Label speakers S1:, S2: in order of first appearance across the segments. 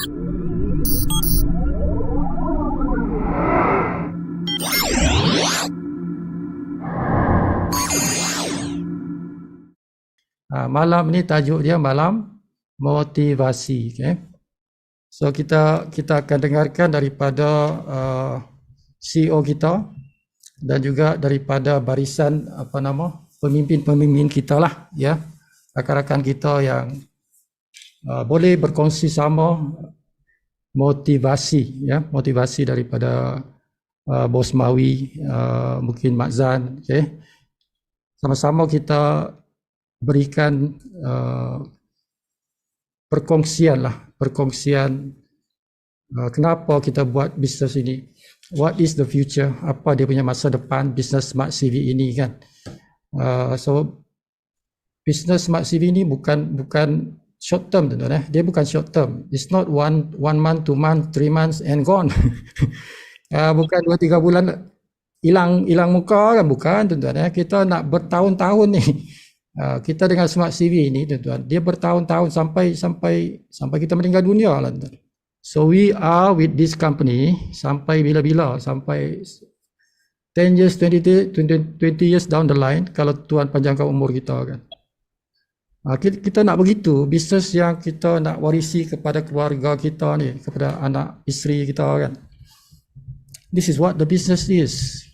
S1: Malam ni tajuk dia malam motivasi. Okay. So kita akan dengarkan daripada CEO kita dan juga daripada barisan pemimpin-pemimpin kita lah, ya, rakan-rakan kita yang boleh berkongsi sama motivasi, ya, motivasi daripada Bos Mawi, mungkin Mak Zan, okay. Sama-sama kita berikan perkongsian kenapa kita buat bisnes ini, what is the future, apa dia punya masa depan bisnes Smart CV ini kan. So bisnes Smart CV ini bukan short term, tuan-tuan, dia bukan short term. It's not one month, 2 months, 3 months and gone. Bukan 2-3 bulan hilang muka kan, bukan, tuan-tuan. Kita nak bertahun-tahun ni. Kita dengan Smart CV ini, tuan-tuan, dia bertahun-tahun sampai kita meninggal dunia lah, tuan-tuan. So we are with this company sampai bila-bila, sampai 10 years, 20 years down the line, kalau Tuhan panjangkan umur kita kan. Kita nak begitu, bisnes yang kita nak warisi kepada keluarga kita ni, kepada anak isteri kita kan. This is what the business is.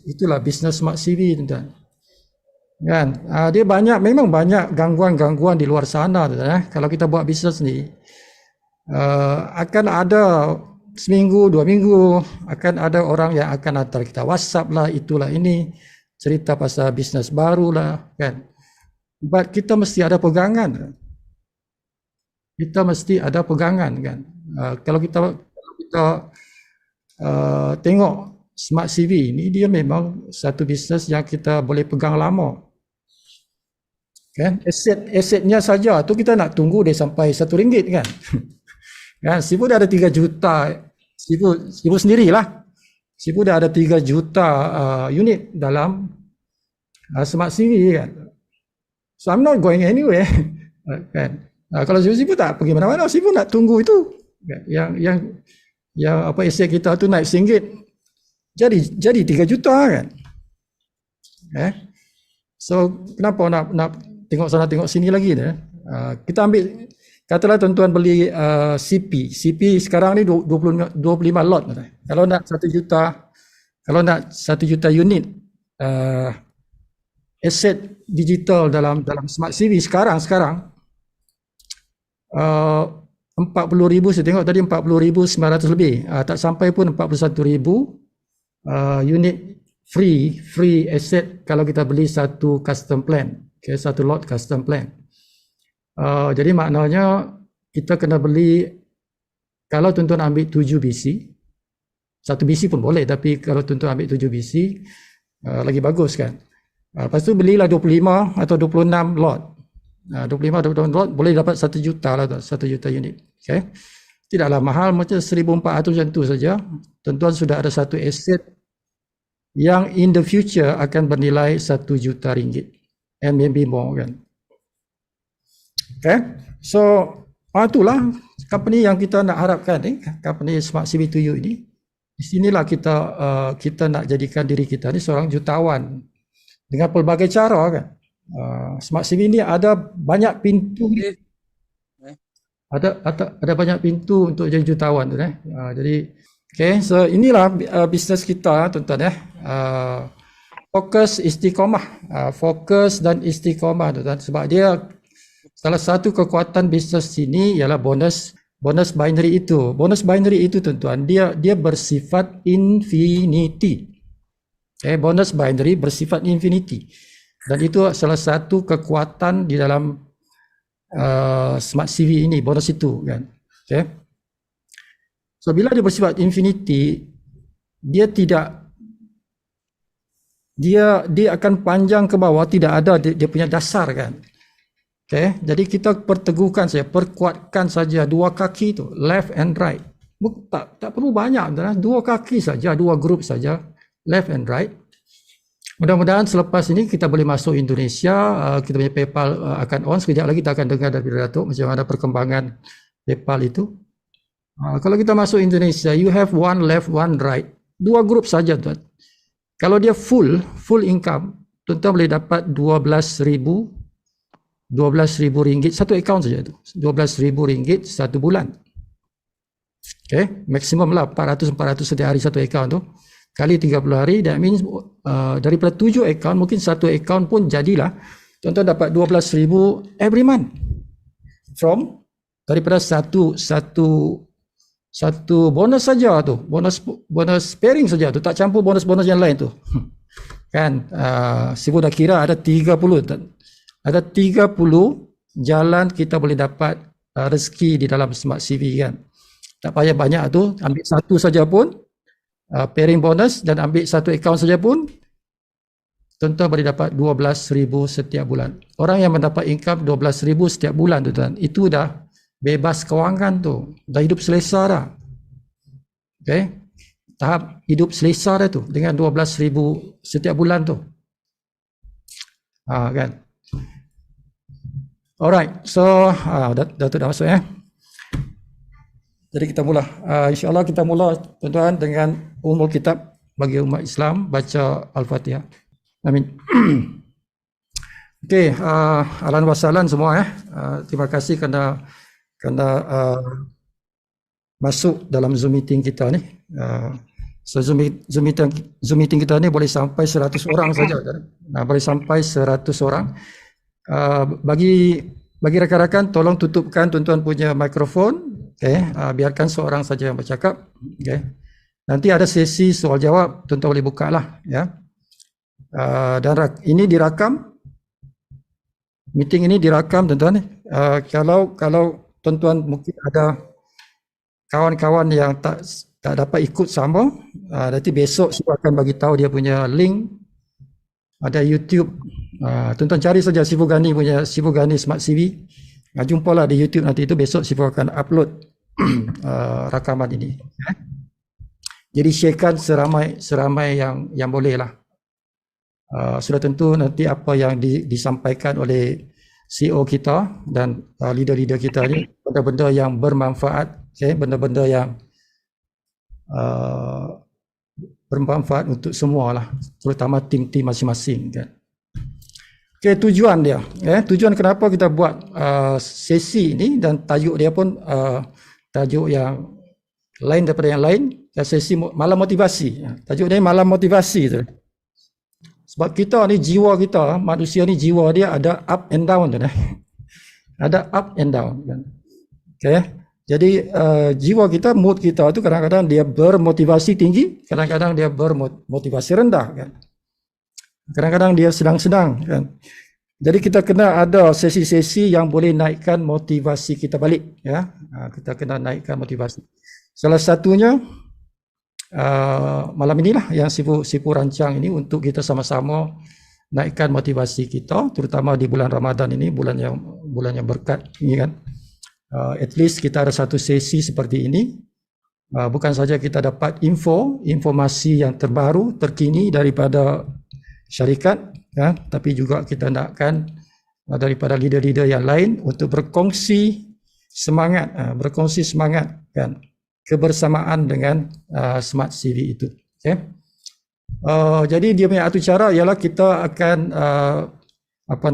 S1: Itulah bisnes Smart CV, tuan-tuan. Kan, dia memang banyak gangguan-gangguan di luar sana, kalau kita buat bisnes ni. Akan ada seminggu, 2 minggu, akan ada orang yang akan hantar kita WhatsApp lah, itulah ini, cerita pasal bisnes baru lah, kan. But kita mesti ada pegangan. Kan. Kalau kita tengok Smart CV ini, dia memang satu bisnes yang kita boleh pegang lama. Kan, asetnya saja tu kita nak tunggu dia sampai RM1 kan. Kan, Sibu dah ada 3 juta, Sibu sendirilah. Sibu dah ada 3 juta unit dalam Smart CV kan. So I'm not going anywhere. Kan. Kalau Sibu tak pergi mana-mana, Sibu nak tunggu itu. Yang aset kita tu naik RM1 jadi 3 juta kan. So kenapa nak tengok sana tengok sini lagi ni? Kita ambil, katalah tuan-tuan beli CP sekarang ni 25 lot. Kalau nak 1 juta unit aset digital dalam Smart CV sekarang 40,000, saya tengok tadi 40,900 lebih, tak sampai pun 41,000 unit free asset kalau kita beli satu custom plan, okay, satu lot custom plan. Jadi maknanya kita kena beli, kalau tuan-tuan ambil 7 BC, 1 BC pun boleh, tapi kalau tuan-tuan ambil 7 BC lagi bagus kan. Lepas tu belilah 25 atau 26 lot. 25 lot boleh dapat 1 juta lah, 1 juta unit. Okay. Tidaklah mahal, macam 1,400 macam tu saja. Tuan-tuan sudah ada satu aset yang in the future akan bernilai 1 juta ringgit and maybe more kan. Okay. So itulah company yang kita nak harapkan ni, company Smart CV2U ini. Di sinilah kita nak jadikan diri kita ni seorang jutawan dengan pelbagai cara kan. Smart CV ini ada banyak pintu, ada banyak pintu untuk jadi jutawan tu jadi okay, so inilah bisnes kita tuan-tuan fokus dan istiqamah tuan-tuan, sebab dia salah satu kekuatan bisnes ini ialah bonus binary itu. Bonus binary itu tuan-tuan, dia bersifat infinity. Okay, bonus binary bersifat infinity. Dan itu salah satu kekuatan di dalam Smart CV ini, bonus itu kan. Okay. So bila dia bersifat infinity, dia akan panjang ke bawah, tidak ada dia punya dasar kan. Okay. Jadi kita perteguhkan saja, perkuatkan saja 2 kaki tu, left and right. Tak perlu banyak, 2 kaki saja, 2 grup saja, left and right. Mudah-mudahan selepas ini kita boleh masuk Indonesia, kita punya PayPal akan on. Sekejap lagi kita akan dengar dari Datuk macam mana perkembangan PayPal itu. Kalau kita masuk Indonesia, you have one left, one right. Dua grup saja tuan. Kalau dia full income, tuan-tuan boleh dapat 12,000 ringgit satu akaun saja tu. 12,000 ringgit satu bulan. Okay, maksimum lah 400 setiap hari satu akaun tu. Kali 30 hari, that means daripada 7 akaun, mungkin satu akaun pun jadilah tuan-tuan dapat 12,000 every month. From daripada satu bonus saja tu, bonus pairing saja tu, tak campur bonus-bonus yang lain tu. Kan, Sifu dah kira ada 30 jalan kita boleh dapat rezeki di dalam Smart CV kan. Tak payah banyak tu, ambil satu saja pun pairing bonus dan ambil satu akaun saja pun tuan-tuan boleh dapat 12,000 setiap bulan. Orang yang mendapat income 12,000 setiap bulan tu tuan, itu dah bebas kewangan tu, dah hidup selesa dah. Okay, tahap hidup selesa dah tu dengan 12,000 setiap bulan tu. Kan. Alright, so Datuk dah masuk Jadi kita mula. InsyaAllah kita mula tuan-tuan dengan umul kitab bagi umat Islam, baca Al-Fatihah. Amin. Okey, ahlan wa sahlan semua terima kasih kerana masuk dalam Zoom meeting kita ni. So Zoom meeting kita ni boleh sampai 100 orang saja. Boleh sampai 100 orang. Bagi rakan-rakan tolong tutupkan tuan-tuan punya mikrofon. Biarkan seorang saja yang bercakap. Nanti ada sesi soal jawab, tuan-tuan boleh buka lah ya. Dan ini dirakam. Meeting ini dirakam tuan-tuan. Kalau tuan-tuan mungkin ada kawan-kawan yang tak dapat ikut sama, nanti besok saya akan bagi tahu dia punya link. Ada YouTube. Tuan-tuan cari saja Sifu Ghani punya Sifu Ghani Smart CV. Jumpalah di YouTube nanti, itu besok Sifu akan upload rakaman ini. Jadi sharekan seramai yang boleh lah. Sudah tentu nanti apa yang disampaikan oleh CEO kita dan leader-leader kita ni benda-benda yang bermanfaat, benda-benda yang bermanfaat untuk semua lah, terutama tim-tim masing-masing kan. Tujuan dia, tujuan kenapa kita buat sesi ini, dan tajuk dia pun tajuk yang lain daripada yang lain, sesi malam motivasi. Tajuk dia malam motivasi tu. Sebab kita ni, jiwa kita, manusia ni jiwa dia ada up and down tu. Ada up and down kan. Jadi jiwa kita, mood kita tu kadang-kadang dia bermotivasi tinggi, kadang-kadang dia bermotivasi rendah kan. Kadang-kadang dia sedang-sedang kan. Jadi kita kena ada sesi-sesi yang boleh naikkan motivasi kita balik ya. Kita kena naikkan motivasi. Salah satunya malam inilah yang Sifu rancang ini untuk kita sama-sama naikkan motivasi kita, terutama di bulan Ramadan ini, bulan yang berkat ini kan. At least kita ada satu sesi seperti ini. Bukan saja kita dapat informasi yang terbaru, terkini daripada syarikat, tapi juga kita nakkan daripada leader-leader yang lain untuk berkongsi semangat kan, kebersamaan dengan Smart CV itu. Jadi dia punya atur cara ialah kita akan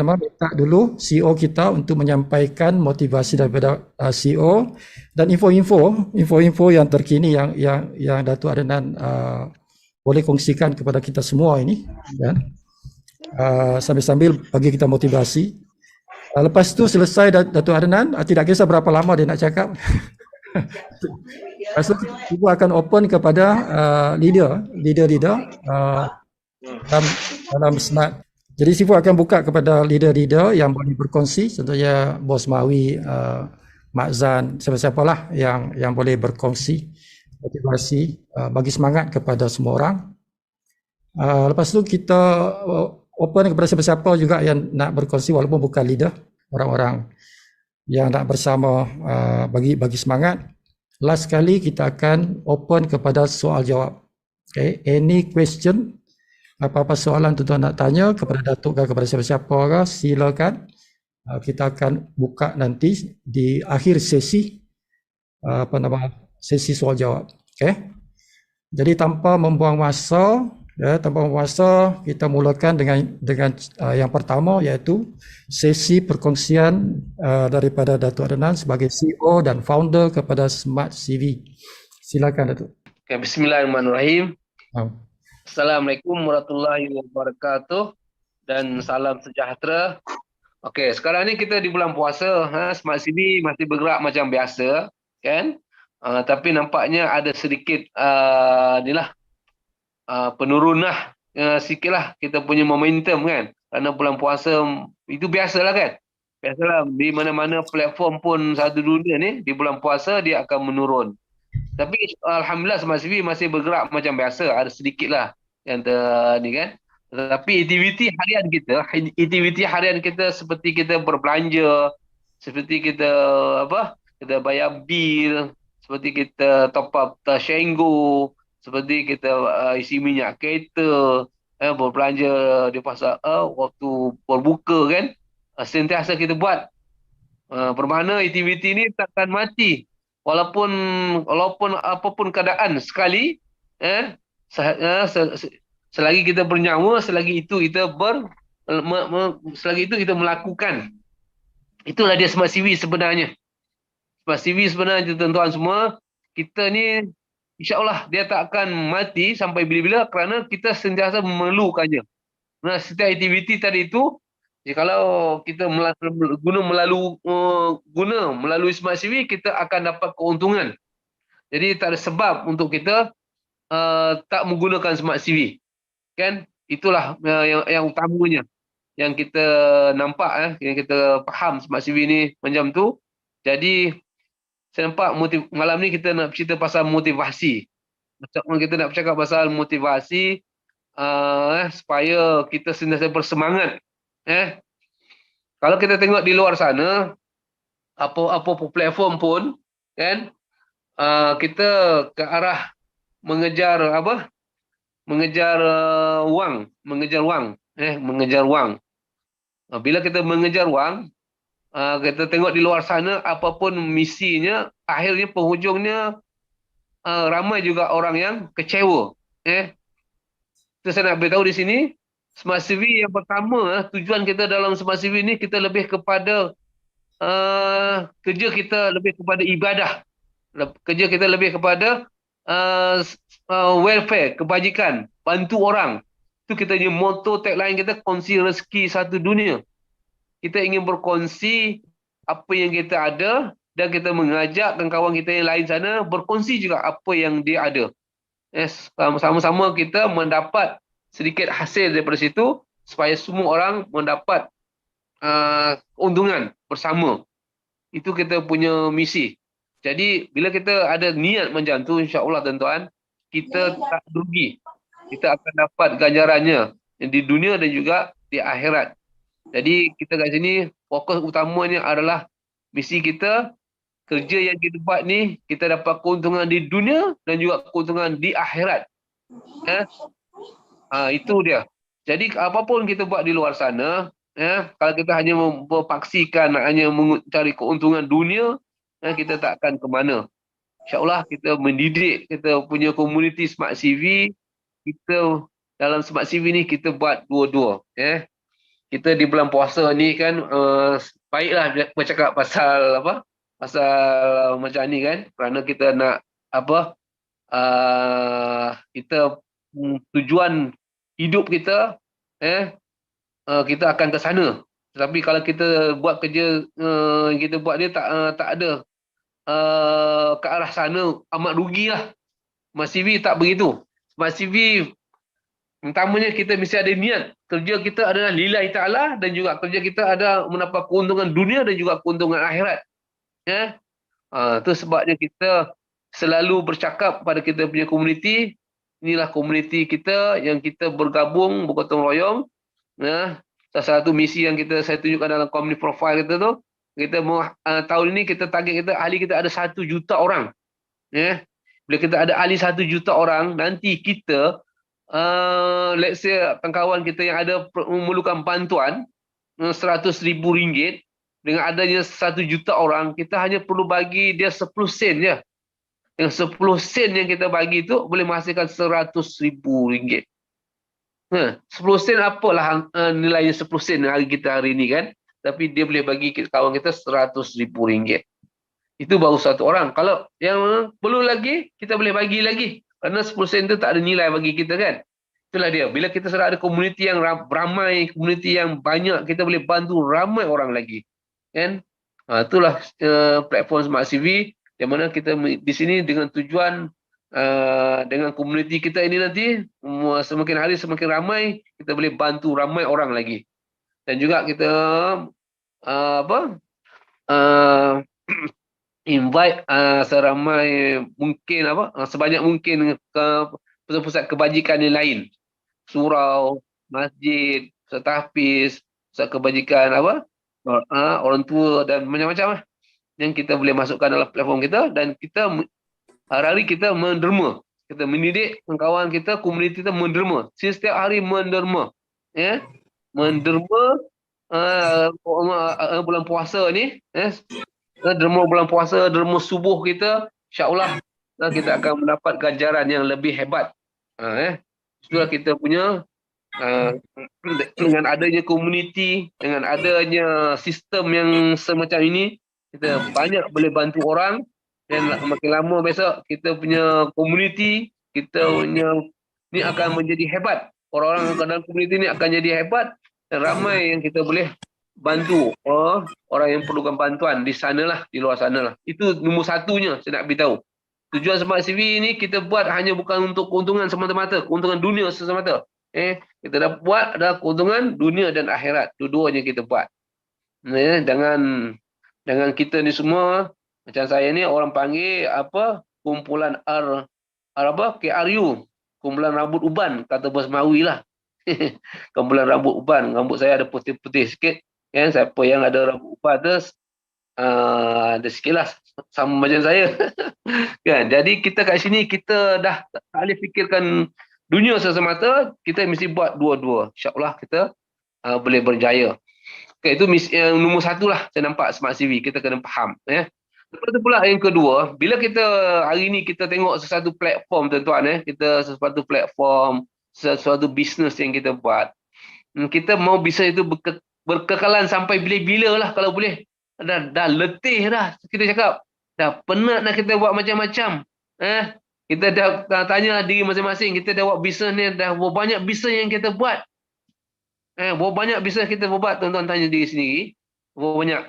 S1: minta dulu CEO kita untuk menyampaikan motivasi daripada CEO dan info yang terkini yang Datuk Adnan boleh kongsikan kepada kita semua ini kan. Sambil bagi kita motivasi. Lepas tu selesai Datuk Adnan, tidak kisah berapa lama dia nak cakap. Lepas tu Ibu akan open kepada leader dalam Smart. Jadi Sifu akan buka kepada leader-leader yang boleh berkongsi, contohnya Bos Mawi, Mak Zan, siapa-siapalah yang boleh berkongsi motivasi, bagi semangat kepada semua orang. Lepas tu kita open kepada siapa-siapa juga yang nak berkongsi walaupun bukan leader, orang-orang yang nak bersama bagi semangat. Last kali kita akan open kepada soal jawab. Any question, apa-apa soalan tuan-tuan nak tanya kepada Datuk ke kepada siapa-siapa, silakan. Kita akan buka nanti di akhir sesi. apa nama sesi soal jawab. Okey. Jadi tanpa membuang masa, tanpa membuang masa, kita mulakan dengan yang pertama, iaitu sesi perkongsian daripada Datuk Adnan sebagai CEO dan founder kepada Smart CV. Silakan Datuk.
S2: Okay, bismillahirrahmanirrahim.
S1: Oh.
S2: Assalamualaikum warahmatullahi wabarakatuh dan salam sejahtera. Okey, sekarang ni kita di bulan puasa, Smart CV masih bergerak macam biasa, kan? Tapi nampaknya ada sedikit penurun lah, sikit lah kita punya momentum, kan? Kerana bulan puasa itu biasalah, kan? Biasalah di mana-mana platform pun satu dunia ni di bulan puasa dia akan menurun. Tapi alhamdulillah Smart CV masih bergerak macam biasa, ada sedikit lah yang ni, kan. Tapi aktiviti harian kita seperti kita berbelanja, seperti kita kita bayar bil, seperti kita top up Shenggo, seperti kita isi minyak kereta, berbelanja di pasar waktu berbuka, kan. Sentiasa kita buat. Bermakna aktiviti ni takkan mati. Walaupun apapun keadaan sekali, selagi kita bernyawa, selagi itu kita melakukan. Itulah dia Smart CV sebenarnya. Smart CV sebenarnya, tuan-tuan semua, kita ni insya-Allah dia tak akan mati sampai bila-bila kerana kita sentiasa memerlukannya. Nah, setiap aktiviti tadi itu, kalau kita guna melalui Smart CV, kita akan dapat keuntungan. Jadi tak ada sebab untuk kita tak menggunakan Smart CV, kan? Itulah yang utamanya yang kita nampak, yang kita faham Smart CV ni macam tu. Jadi saya nampak malam ni kita nak cerita pasal motivasi. Macam kita nak bercakap pasal motivasi, supaya kita sentiasa bersemangat. Kalau kita tengok di luar sana, apa platform pun, kan, kita ke arah mengejar wang, mengejar wang. Bila kita mengejar wang, kita tengok di luar sana, apapun misinya, akhirnya penghujungnya ramai juga orang yang kecewa. Itu saya nak beritahu di sini, Smart CV yang pertama, tujuan kita dalam Smart CV ni, kita lebih kepada kerja kita lebih kepada ibadah. Kerja kita lebih kepada welfare, kebajikan, bantu orang. Itu kita punya motto, tagline kita, kongsi rezeki satu dunia. Kita ingin berkongsi apa yang kita ada dan kita mengajak kawan kita yang lain sana berkongsi juga apa yang dia ada. Sama-sama kita mendapat sedikit hasil daripada situ supaya semua orang mendapat keuntungan bersama. Itu kita punya misi. Jadi bila kita ada niat macam tu, insya-Allah tuan-tuan, kita tak rugi. Kita akan dapat ganjarannya di dunia dan juga di akhirat. Jadi kita kat sini fokus utamanya adalah misi kita, kerja yang kita buat ni kita dapat keuntungan di dunia dan juga keuntungan di akhirat. Itu dia. Jadi apapun kita buat di luar sana, kalau kita hanya berpaksikan hanya mencari keuntungan dunia, kita tak akan ke mana. InsyaAllah kita mendidik kita punya komuniti Smart CV. Kita dalam Smart CV ni kita buat dua-dua. Kita di bulan puasa ni kan, baiklah bercakap pasal pasal macam ni, kan, kerana kita nak kita tujuan hidup kita, kita akan ke sana. Tetapi kalau kita buat kerja kita buat dia tak ada ke arah sana, amat rugilah. Smart CV tak begitu. Smart CV utamanya kita mesti ada niat. Kerja kita adalah lillahi ta'ala dan juga kerja kita ada mendapat keuntungan dunia dan juga keuntungan akhirat. Itu sebabnya kita selalu bercakap pada kita punya komuniti. Inilah komuniti kita yang kita bergabung, bergotong royong. Salah satu misi yang saya tunjukkan dalam community profile kita tu, kita tahun ini kita target kita, ahli kita ada 1 juta orang. Bila kita ada ahli 1 juta orang, nanti kita let's say kawan kita yang ada memerlukan bantuan 100,000 ringgit, dengan adanya 1 juta orang, kita hanya perlu bagi dia 10 sen je. Yang 10 sen yang kita bagi tu boleh menghasilkan RM100,000. 10 sen apalah nilainya 10 sen hari kita hari ni kan. Tapi dia boleh bagi kawan kita RM100,000. Itu baru satu orang. Kalau yang perlu lagi, kita boleh bagi lagi. Kerana 10 sen tu tak ada nilai bagi kita kan. Itulah dia. Bila kita sudah ada komuniti yang ramai, komuniti yang banyak, kita boleh bantu ramai orang lagi. Kan? Itulah platform Smart CV yang mana kita di sini dengan tujuan dengan komuniti kita ini nanti semakin hari semakin ramai, kita boleh bantu ramai orang lagi. Dan juga kita invite seramai mungkin sebanyak mungkin ke pusat-pusat kebajikan yang lain, surau, masjid, pusat tahfiz, pusat kebajikan orang tua dan macam-macam lah yang kita boleh masukkan dalam platform kita. Dan kita hari-hari kita menderma, kita mendidik kawan kita, komuniti kita menderma, setiap hari menderma, ya, menderma bulan puasa ni, derma bulan puasa, derma subuh kita, insya-Allah kita akan mendapat ganjaran yang lebih hebat. Itulah kita punya dengan adanya komuniti, dengan adanya sistem yang semacam ini, kita banyak boleh bantu orang. Dan makin lama besok kita punya komuniti, kita punya ni akan menjadi hebat. Orang-orang dalam komuniti ni akan jadi hebat dan ramai yang kita boleh bantu orang yang perlukan bantuan di sanalah, di luar sanalah. Itu nombor satunya saya nak beritahu. Tujuan Smart CV ni kita buat hanya bukan untuk keuntungan semata-mata, keuntungan dunia semata. Kita dah buat ada keuntungan dunia dan akhirat. Dua-duanya kita buat. Dengan kita ni semua, macam saya ni orang panggil kumpulan KRU, kumpulan rambut uban, kata Bos Mawi lah. Kumpulan rambut uban, rambut saya ada putih-putih sikit. Siapa yang ada rambut uban tu ada sikit lah sama macam saya. Kan? Jadi kita kat sini kita dah tak boleh fikirkan dunia semata, kita mesti buat dua-dua. InsyaAllah kita boleh berjaya. Okay, itu yang nombor satu lah saya nampak Smart CV, kita kena faham. Lepas tu pula yang kedua, bila kita hari ni kita tengok sesuatu platform tuan-tuan, kita sesuatu platform, sesuatu bisnes yang kita buat, kita mau bisnes itu berkekalan sampai bila-bila lah kalau boleh. Dah letih dah kita cakap, dah penat dah kita buat macam-macam. Kita dah tanya diri masing-masing, kita dah buat bisnes ni, dah berapa banyak bisnes yang kita buat. Berapa banyak bisnes kita buat, tuan-tuan tanya diri sendiri. Berapa banyak?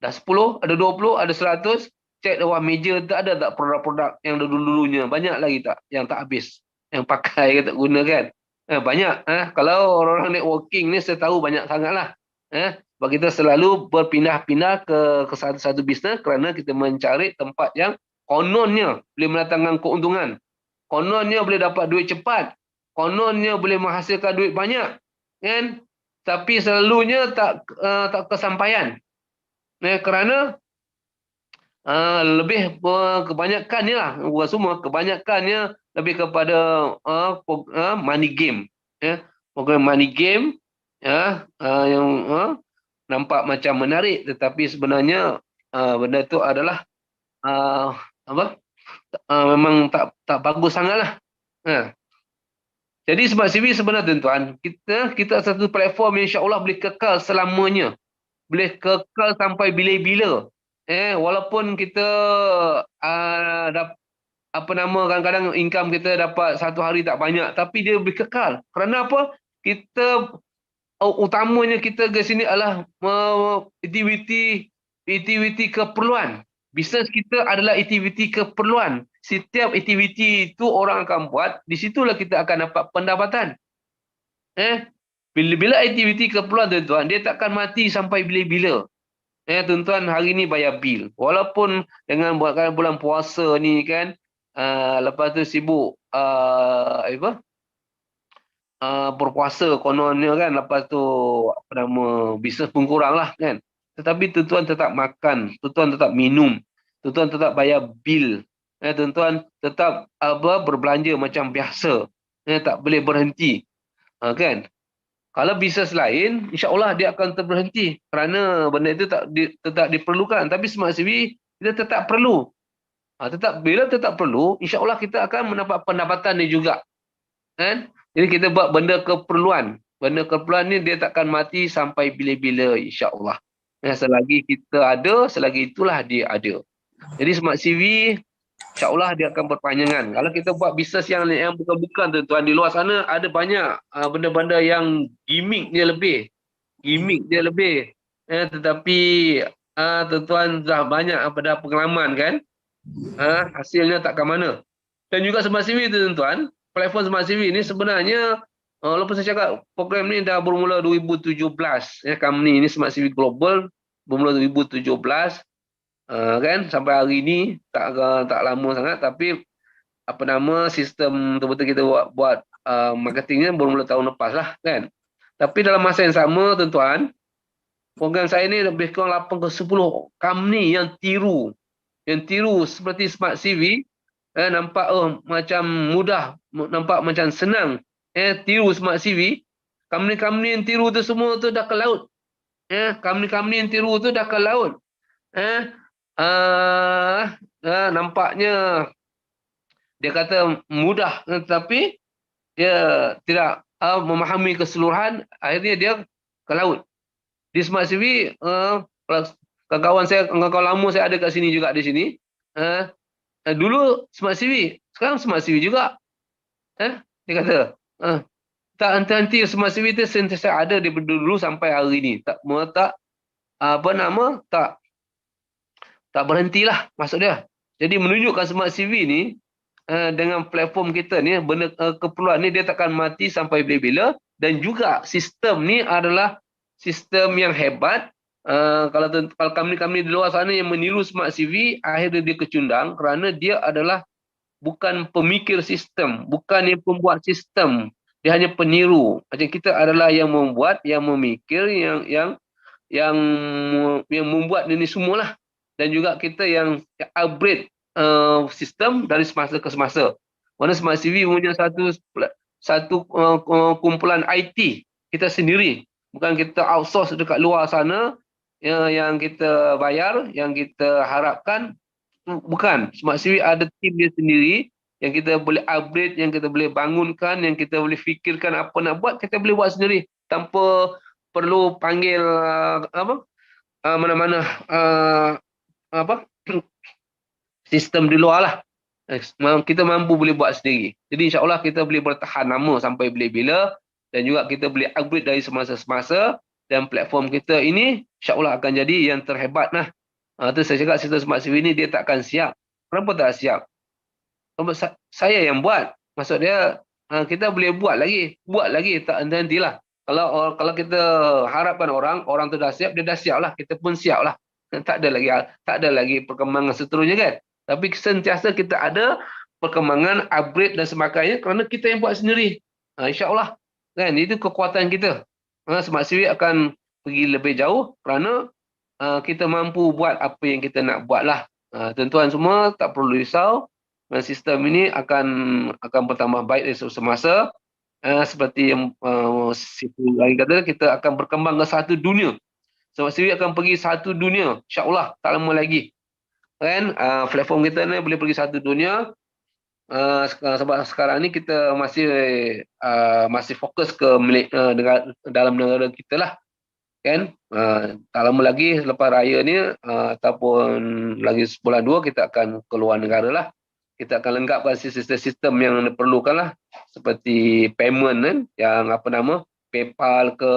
S2: Dah 10, ada 20, ada 100. Cek bawah meja tak ada tak produk-produk yang dulu-dulunya. Banyak lagi tak yang tak habis, yang pakai ke tak guna kan. Banyak. Kalau orang-orang networking ni saya tahu banyak sangatlah. Sebab kita selalu berpindah-pindah ke satu-satu bisnes kerana kita mencari tempat yang kononnya boleh mendatangkan keuntungan. Kononnya boleh dapat duit cepat. Kononnya boleh menghasilkan duit banyak. Kan? Tapi selalunya tak kesampaian. Kerana lebih kebanyakannya lah, bukan semua, kebanyakannya lebih kepada money game. Program money game yang nampak macam menarik, tetapi sebenarnya benda itu adalah memang tak bagus sangatlah. Jadi Smart CV sebenarnya tuan-tuan, kita satu platform yang insya-Allah boleh kekal selamanya. Boleh kekal sampai bila-bila. Walaupun kita kadang-kadang income kita dapat satu hari tak banyak, tapi dia boleh kekal. Kerana apa? Kita utamanya kita ke sini adalah aktiviti keperluan. Bisnes kita adalah aktiviti keperluan. Setiap aktiviti itu orang akan buat, di situlah kita akan dapat pendapatan. Bila aktiviti keperluan tuan-tuan, dia takkan mati sampai bila-bila. Tuan-tuan, hari ni bayar bil. Walaupun dengan bulan puasa ni kan, lepas tu sibuk berpuasa kononnya kan, lepas tu bisnes pun kurang lah kan. Tetapi tuan-tuan tetap makan, tuan-tuan tetap minum, tuan-tuan tetap bayar bil, tuan-tuan tetap berbelanja macam biasa, tak boleh berhenti, kan. Kalau bisnes lain, insya-Allah dia akan terberhenti kerana benda itu tetap diperlukan. Tapi smart CV kita tetap perlu. Bila tetap perlu, insya-Allah kita akan mendapat pendapatan ni juga. Kan? Jadi kita buat benda keperluan. Benda keperluan ni dia takkan mati sampai bila-bila, insya-Allah. Selagi kita ada, selagi itulah dia ada. Jadi smart CV InsyaAllah dia akan berpanjangan. Kalau kita buat bisnes yang bukan-bukan tuan-tuan, di luar sana ada banyak benda-benda yang gimmick dia lebih. Gimmick dia lebih. Tetapi tuan-tuan dah banyak pada pengalaman kan. Hasilnya takkan mana. Dan juga Smart CV tu tuan-tuan, platform Smart CV ni sebenarnya walaupun saya cakap program ni dah bermula 2017. Company ni Smart CV Global bermula 2017. Kan sampai hari ni tak lama sangat, tapi sistem betul-betul kita buat marketingnya bermula tahun lepas lah kan. Tapi dalam masa yang sama tuan-tuan, program saya ni lebih kurang 8 ke 10 company yang tiru seperti Smart CV. Nampak macam mudah, nampak macam senang tiru Smart CV. Company-company yang tiru tu semua tu dah ke laut. Company-company yang tiru tu dah ke laut. Nampaknya dia kata mudah, tetapi dia tidak memahami keseluruhan, akhirnya dia ke laut. Di Smart CV, kawan-kawan saya, kawan lama saya ada kat sini juga di sini. Dulu Smart CV, sekarang Smart CV juga. Dia kata, tak henti-henti Smart CV itu sentiasa ada daripada dulu sampai hari ini. Tak berhentilah maksud dia. Jadi menunjukkan Smart CV ni dengan platform kita ni, benda keperluan ni dia takkan mati sampai bila-bila. Dan juga sistem ni adalah sistem yang hebat. Kalau kami di luar sana yang meniru Smart CV, akhirnya dia kecundang kerana dia adalah bukan pemikir sistem, bukan yang pembuat sistem. Dia hanya peniru. Macam kita adalah yang membuat, yang memikir, yang membuat ini semualah. Dan juga kita yang upgrade sistem dari semasa ke semasa. Mana Smart CV punya satu kumpulan IT kita sendiri. Bukan kita outsource dekat luar sana yang kita bayar, yang kita harapkan. Bukan. Smart CV ada tim dia sendiri yang kita boleh upgrade, yang kita boleh bangunkan, yang kita boleh fikirkan apa nak buat, kita boleh buat sendiri tanpa perlu panggil mana-mana sistem di luar lah. Kita mampu boleh buat sendiri. Jadi insya-Allah kita boleh bertahan lama sampai bila-bila, dan juga kita boleh upgrade dari semasa-semasa, dan platform kita ini insya-Allah akan jadi yang terhebat lah. Tu saya cakap sistem Smart CV ni dia takkan siap. Kenapa tak siap? Saya yang buat. Maksud dia kita boleh buat lagi tak henti-hentilah. Kalau kita harapkan orang tu dah siap, dia dah siap lah. Kita pun siap lah. Tak ada lagi perkembangan seterusnya kan. Tapi sentiasa kita ada perkembangan, upgrade dan sebagainya kerana kita yang buat sendiri. InsyaAllah. Kan? Itu kekuatan kita. Smart CV akan pergi lebih jauh kerana kita mampu buat apa yang kita nak buat lah. Tuan-tuan semua tak perlu risau. Sistem ini akan bertambah baik dari semasa. Seperti yang situ lagi kata, kita akan berkembang ke satu dunia. Smart CV akan pergi satu dunia. InsyaAllah tak lama lagi. Kan? Platform kita ni boleh pergi satu dunia. Sebab sekarang ni kita masih fokus ke dalam negara kita lah. Kan? Tak lama lagi selepas raya ni ataupun lagi sebulan dua kita akan keluar negara lah. Kita akan lengkapkan sistem-sistem yang diperlukan lah. Seperti payment kan? Yang PayPal ke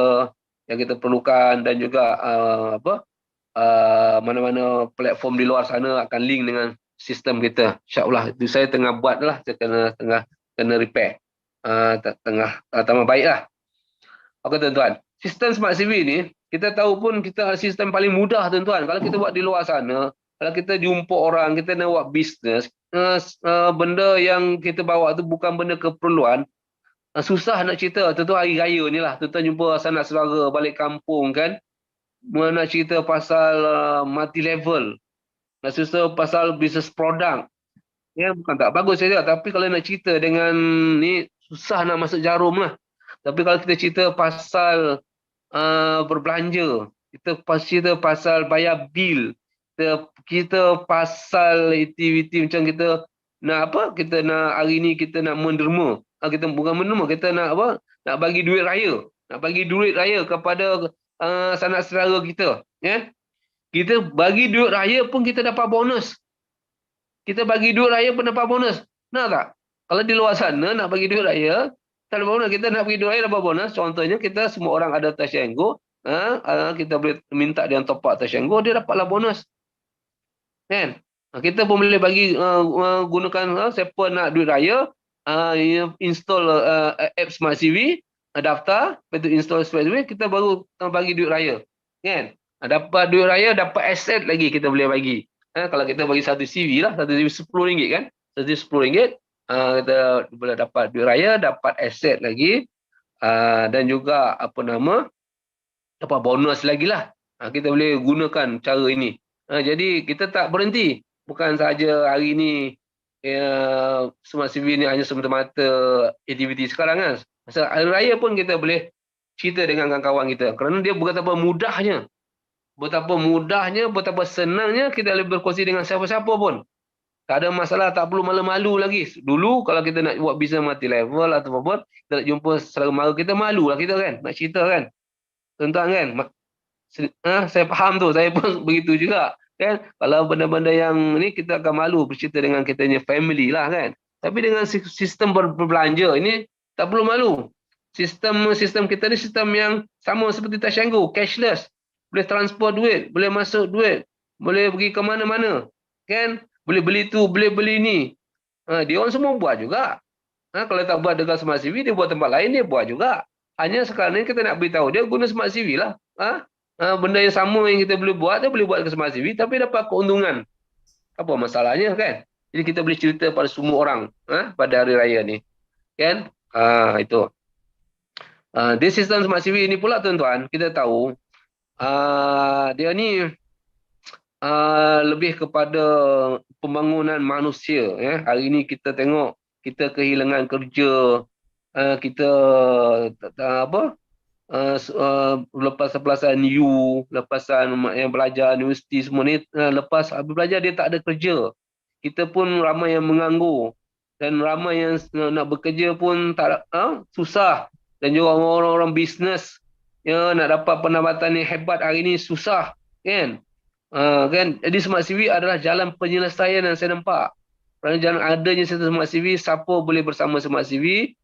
S2: yang kita perlukan, dan juga mana-mana platform di luar sana akan link dengan sistem kita. InsyaAllah itu saya tengah buat lah. Saya kena repair. Tengah tambah baik lah. Okey tuan-tuan. Sistem Smart CV ni, kita tahu pun kita sistem paling mudah tuan-tuan. Kalau kita buat di luar sana, kalau kita jumpa orang, kita nak buat bisnes, benda yang kita bawa tu bukan benda keperluan, susah nak cerita. Tentu hari raya ni lah, tuan-tuan jumpa sanak saudara balik kampung kan, nak cerita pasal multi level, nak cerita pasal bisnes produk. Ya, bukan tak bagus saja, tapi kalau nak cerita dengan ni, susah nak masuk jarum lah. Tapi kalau kita cerita pasal berbelanja, kita pasal bayar bil, kita pasal aktiviti macam kita nak apa, kita nak hari ni kita nak menderma, kita bukan menderma, kita nak apa, nak bagi duit raya, kepada sanak saudara kita, ya. Kita bagi duit raya pun kita dapat bonus. Kita bagi duit raya pun dapat bonus. Nak tak? Kalau di luar sana nak bagi duit raya, tak ada bonus. Kita nak bagi duit raya dapat bonus. Contohnya kita semua orang ada Tashengo, kita boleh minta dia top up Tashengo, dia dapatlah bonus. Kan? Kita pun boleh bagi gunakan siapa nak duit raya, install app Smart CV, daftar, lepas tu install Smart CV, kita baru bagi duit raya. Kan? Dapat duit raya, dapat aset lagi kita boleh bagi. Kalau kita bagi satu CV lah, satu CV RM10 kan, satu CV RM10, kita boleh dapat duit raya, dapat aset lagi, dan juga dapat bonus lagi lah. Kita boleh gunakan cara ini. Jadi kita tak berhenti, bukan sahaja hari ini Smart CV ni hanya semata-mata aktiviti sekarang kan. Masa hari raya pun kita boleh cerita dengan kawan-kawan kita, kerana dia betapa mudahnya, betapa senangnya kita boleh berkongsi dengan siapa-siapa pun. Tak ada masalah, tak perlu malu-malu lagi. Dulu kalau kita nak buat bisnes multi level atau apa, kita nak jumpa saudara mara kita, malu lah kita kan, nak cerita kan. Tuan-tuan kan, saya faham tu, saya pun begitu juga kan. Kalau benda-benda yang ni kita akan malu bercerita dengan kita punya family lah kan. Tapi dengan sistem berbelanja ini tak perlu malu. Sistem kita ni sistem yang sama seperti Tashengo, cashless. Boleh transfer duit, boleh masuk duit, boleh pergi ke mana-mana, kan? Boleh beli tu, boleh beli ni. Dia orang semua buat juga. Kalau tak buat dengan Smart CV, dia buat tempat lain, dia buat juga. Hanya sekarang ni kita nak beritahu dia guna Smart CV lah. Benda yang sama yang kita boleh buat, dia boleh buat dengan Smart CV, tapi dapat keuntungan. Apa masalahnya kan? Jadi kita boleh cerita pada semua orang pada hari raya ni. Kan? Itu. Di sistem Smart CV ni pula tuan-tuan, kita tahu dia ni lebih kepada pembangunan manusia. Hari ini kita tengok kita kehilangan kerja, kita lepasan lepasan yang belajar universiti semua ni, lepas habis belajar dia tak ada kerja. Kita pun ramai yang menganggur, dan ramai yang nak bekerja pun tak susah, dan juga orang-orang bisnes nak dapat pendapatan yang hebat hari ni susah kan. Kan, jadi Smart CV adalah jalan penyelesaian yang saya nampak. Kerana jalan adanya sistem Smart CV, siapa boleh bersama Smart CV,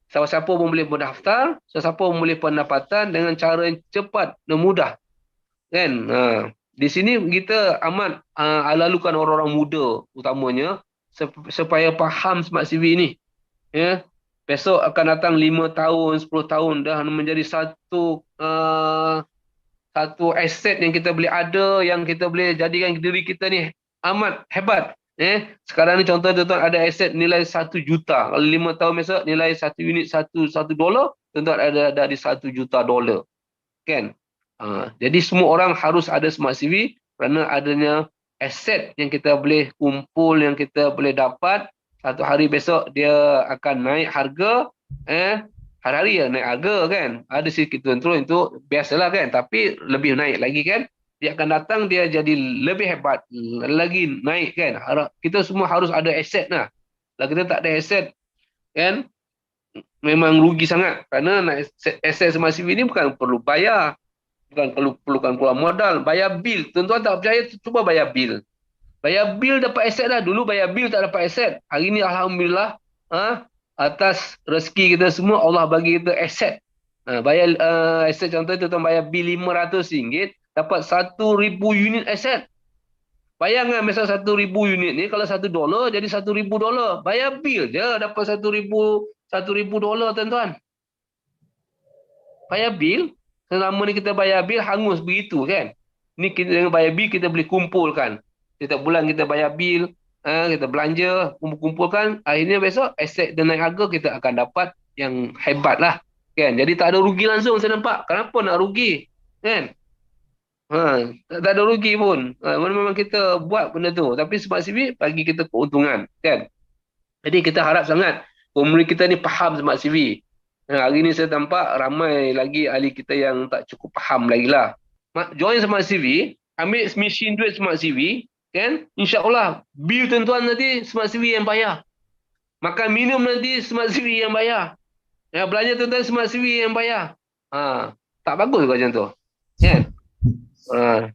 S2: siapa-siapa pun boleh berdaftar, siapa-siapa pun boleh pendapatan dengan cara yang cepat dan mudah. Kan? Di sini kita amat lalukan orang-orang muda utamanya supaya faham Smart CV ni. Ya. Besok akan datang 5 tahun, 10 tahun dah menjadi satu aset yang kita boleh ada, yang kita boleh jadikan diri kita ni amat hebat. Sekarang ni contoh tuan-tuan ada aset nilai 1 juta. Kalau 5 tahun besok nilai satu unit $1, tuan-tuan ada di $1 juta. Kan? Jadi semua orang harus ada Smart CV kerana adanya aset yang kita boleh kumpul, yang kita boleh dapat. Satu hari besok dia akan naik harga, hari-hari ya naik harga kan. Ada sikit turun-turun, itu biasalah kan, tapi lebih naik lagi kan. Dia akan datang, dia jadi lebih hebat lagi, naik kan. Kita semua harus ada aset lah. Kalau kita tak ada aset kan, memang rugi sangat. Kerana aset Smart CV ni bukan perlu bayar, bukan perlukan keluar modal, bayar bil. Tuan-tuan tak percaya, cuba bayar bil. Bayar bil dapat aset dah. Dulu bayar bil tak dapat aset. Hari ni alhamdulillah, atas rezeki kita semua, Allah bagi kita aset. Bayar aset, contoh tu, tuan bayar bil RM500, dapat 1,000 unit aset. Bayangkan misal 1,000 unit ni, kalau $1 jadi $1,000. Bayar bil je dapat $1,000, tuan-tuan. Bayar bil, selama ni kita bayar bil hangus begitu kan. Ni kita dengan bayar bil kita boleh kumpulkan. Setiap bulan kita bayar bil, kita belanja, kumpulkan, akhirnya besok aset dan naik harga, kita akan dapat yang hebat lah. Kan? Jadi tak ada rugi langsung, saya nampak. Kenapa nak rugi? Kan? Tak ada rugi pun. Memang kita buat benda tu. Tapi Smart CV bagi kita keuntungan. Kan? Jadi kita harap sangat pemerintah kita ni faham Smart CV. Hari ni saya nampak ramai lagi ahli kita yang tak cukup faham lagi lah. Join Smart CV, ambil mesin duit Smart CV, kan? InsyaAllah, bil tuan-tuan nanti Smart CV yang bayar. Makan minum nanti Smart CV yang bayar. Ya, belanja tuan-tuan Smart CV yang bayar. Tak bagus ke macam tu? Kan?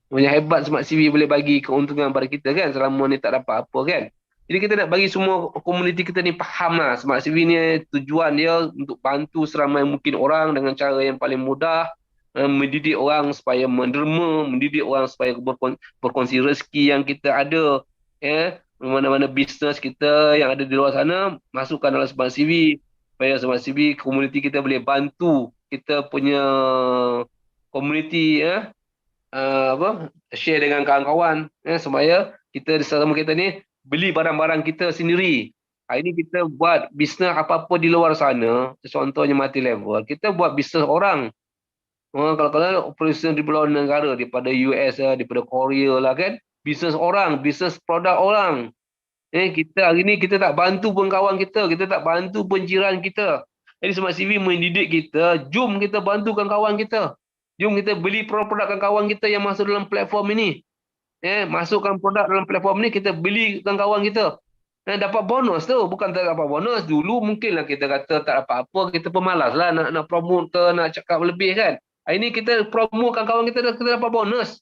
S2: Punya hebat Smart CV boleh bagi keuntungan pada kita kan, selama ni tak dapat apa kan. Jadi kita nak bagi semua komuniti kita ni faham lah Smart CV ni tujuan dia untuk bantu seramai mungkin orang dengan cara yang paling mudah, mendidik orang supaya menderma, mendidik orang supaya berkongsi rezeki yang kita ada, ya, mana-mana bisnes kita yang ada di luar sana masukkan dalam Smart CV supaya Smart CV komuniti kita boleh bantu kita punya komuniti, ya, share dengan kawan-kawan, supaya kita sesama kita ni beli barang-barang kita sendiri. Hari ni kita buat bisnes apa-apa di luar sana, contohnya multi level, kita buat bisnes orang. Kalau operasi di luar negara, daripada US lah, daripada Korea lah kan, bisnes orang, bisnes produk orang. Kita hari ni kita tak bantu pun kawan kita tak bantu pun jiran kita. Jadi Smart CV mendidik kita, jom kita bantukan kawan kita. Jom kita beli produk kawan kita yang masuk dalam platform ini. Masukkan produk dalam platform ni, kita belikan kawan kita. Dapat bonus tu, bukan tak dapat bonus. Dulu mungkinlah kita kata tak dapat apa, kita pemalas lah nak promote, nak cakap lebih kan. Hari ni kita promotekan kawan kita dapat bonus.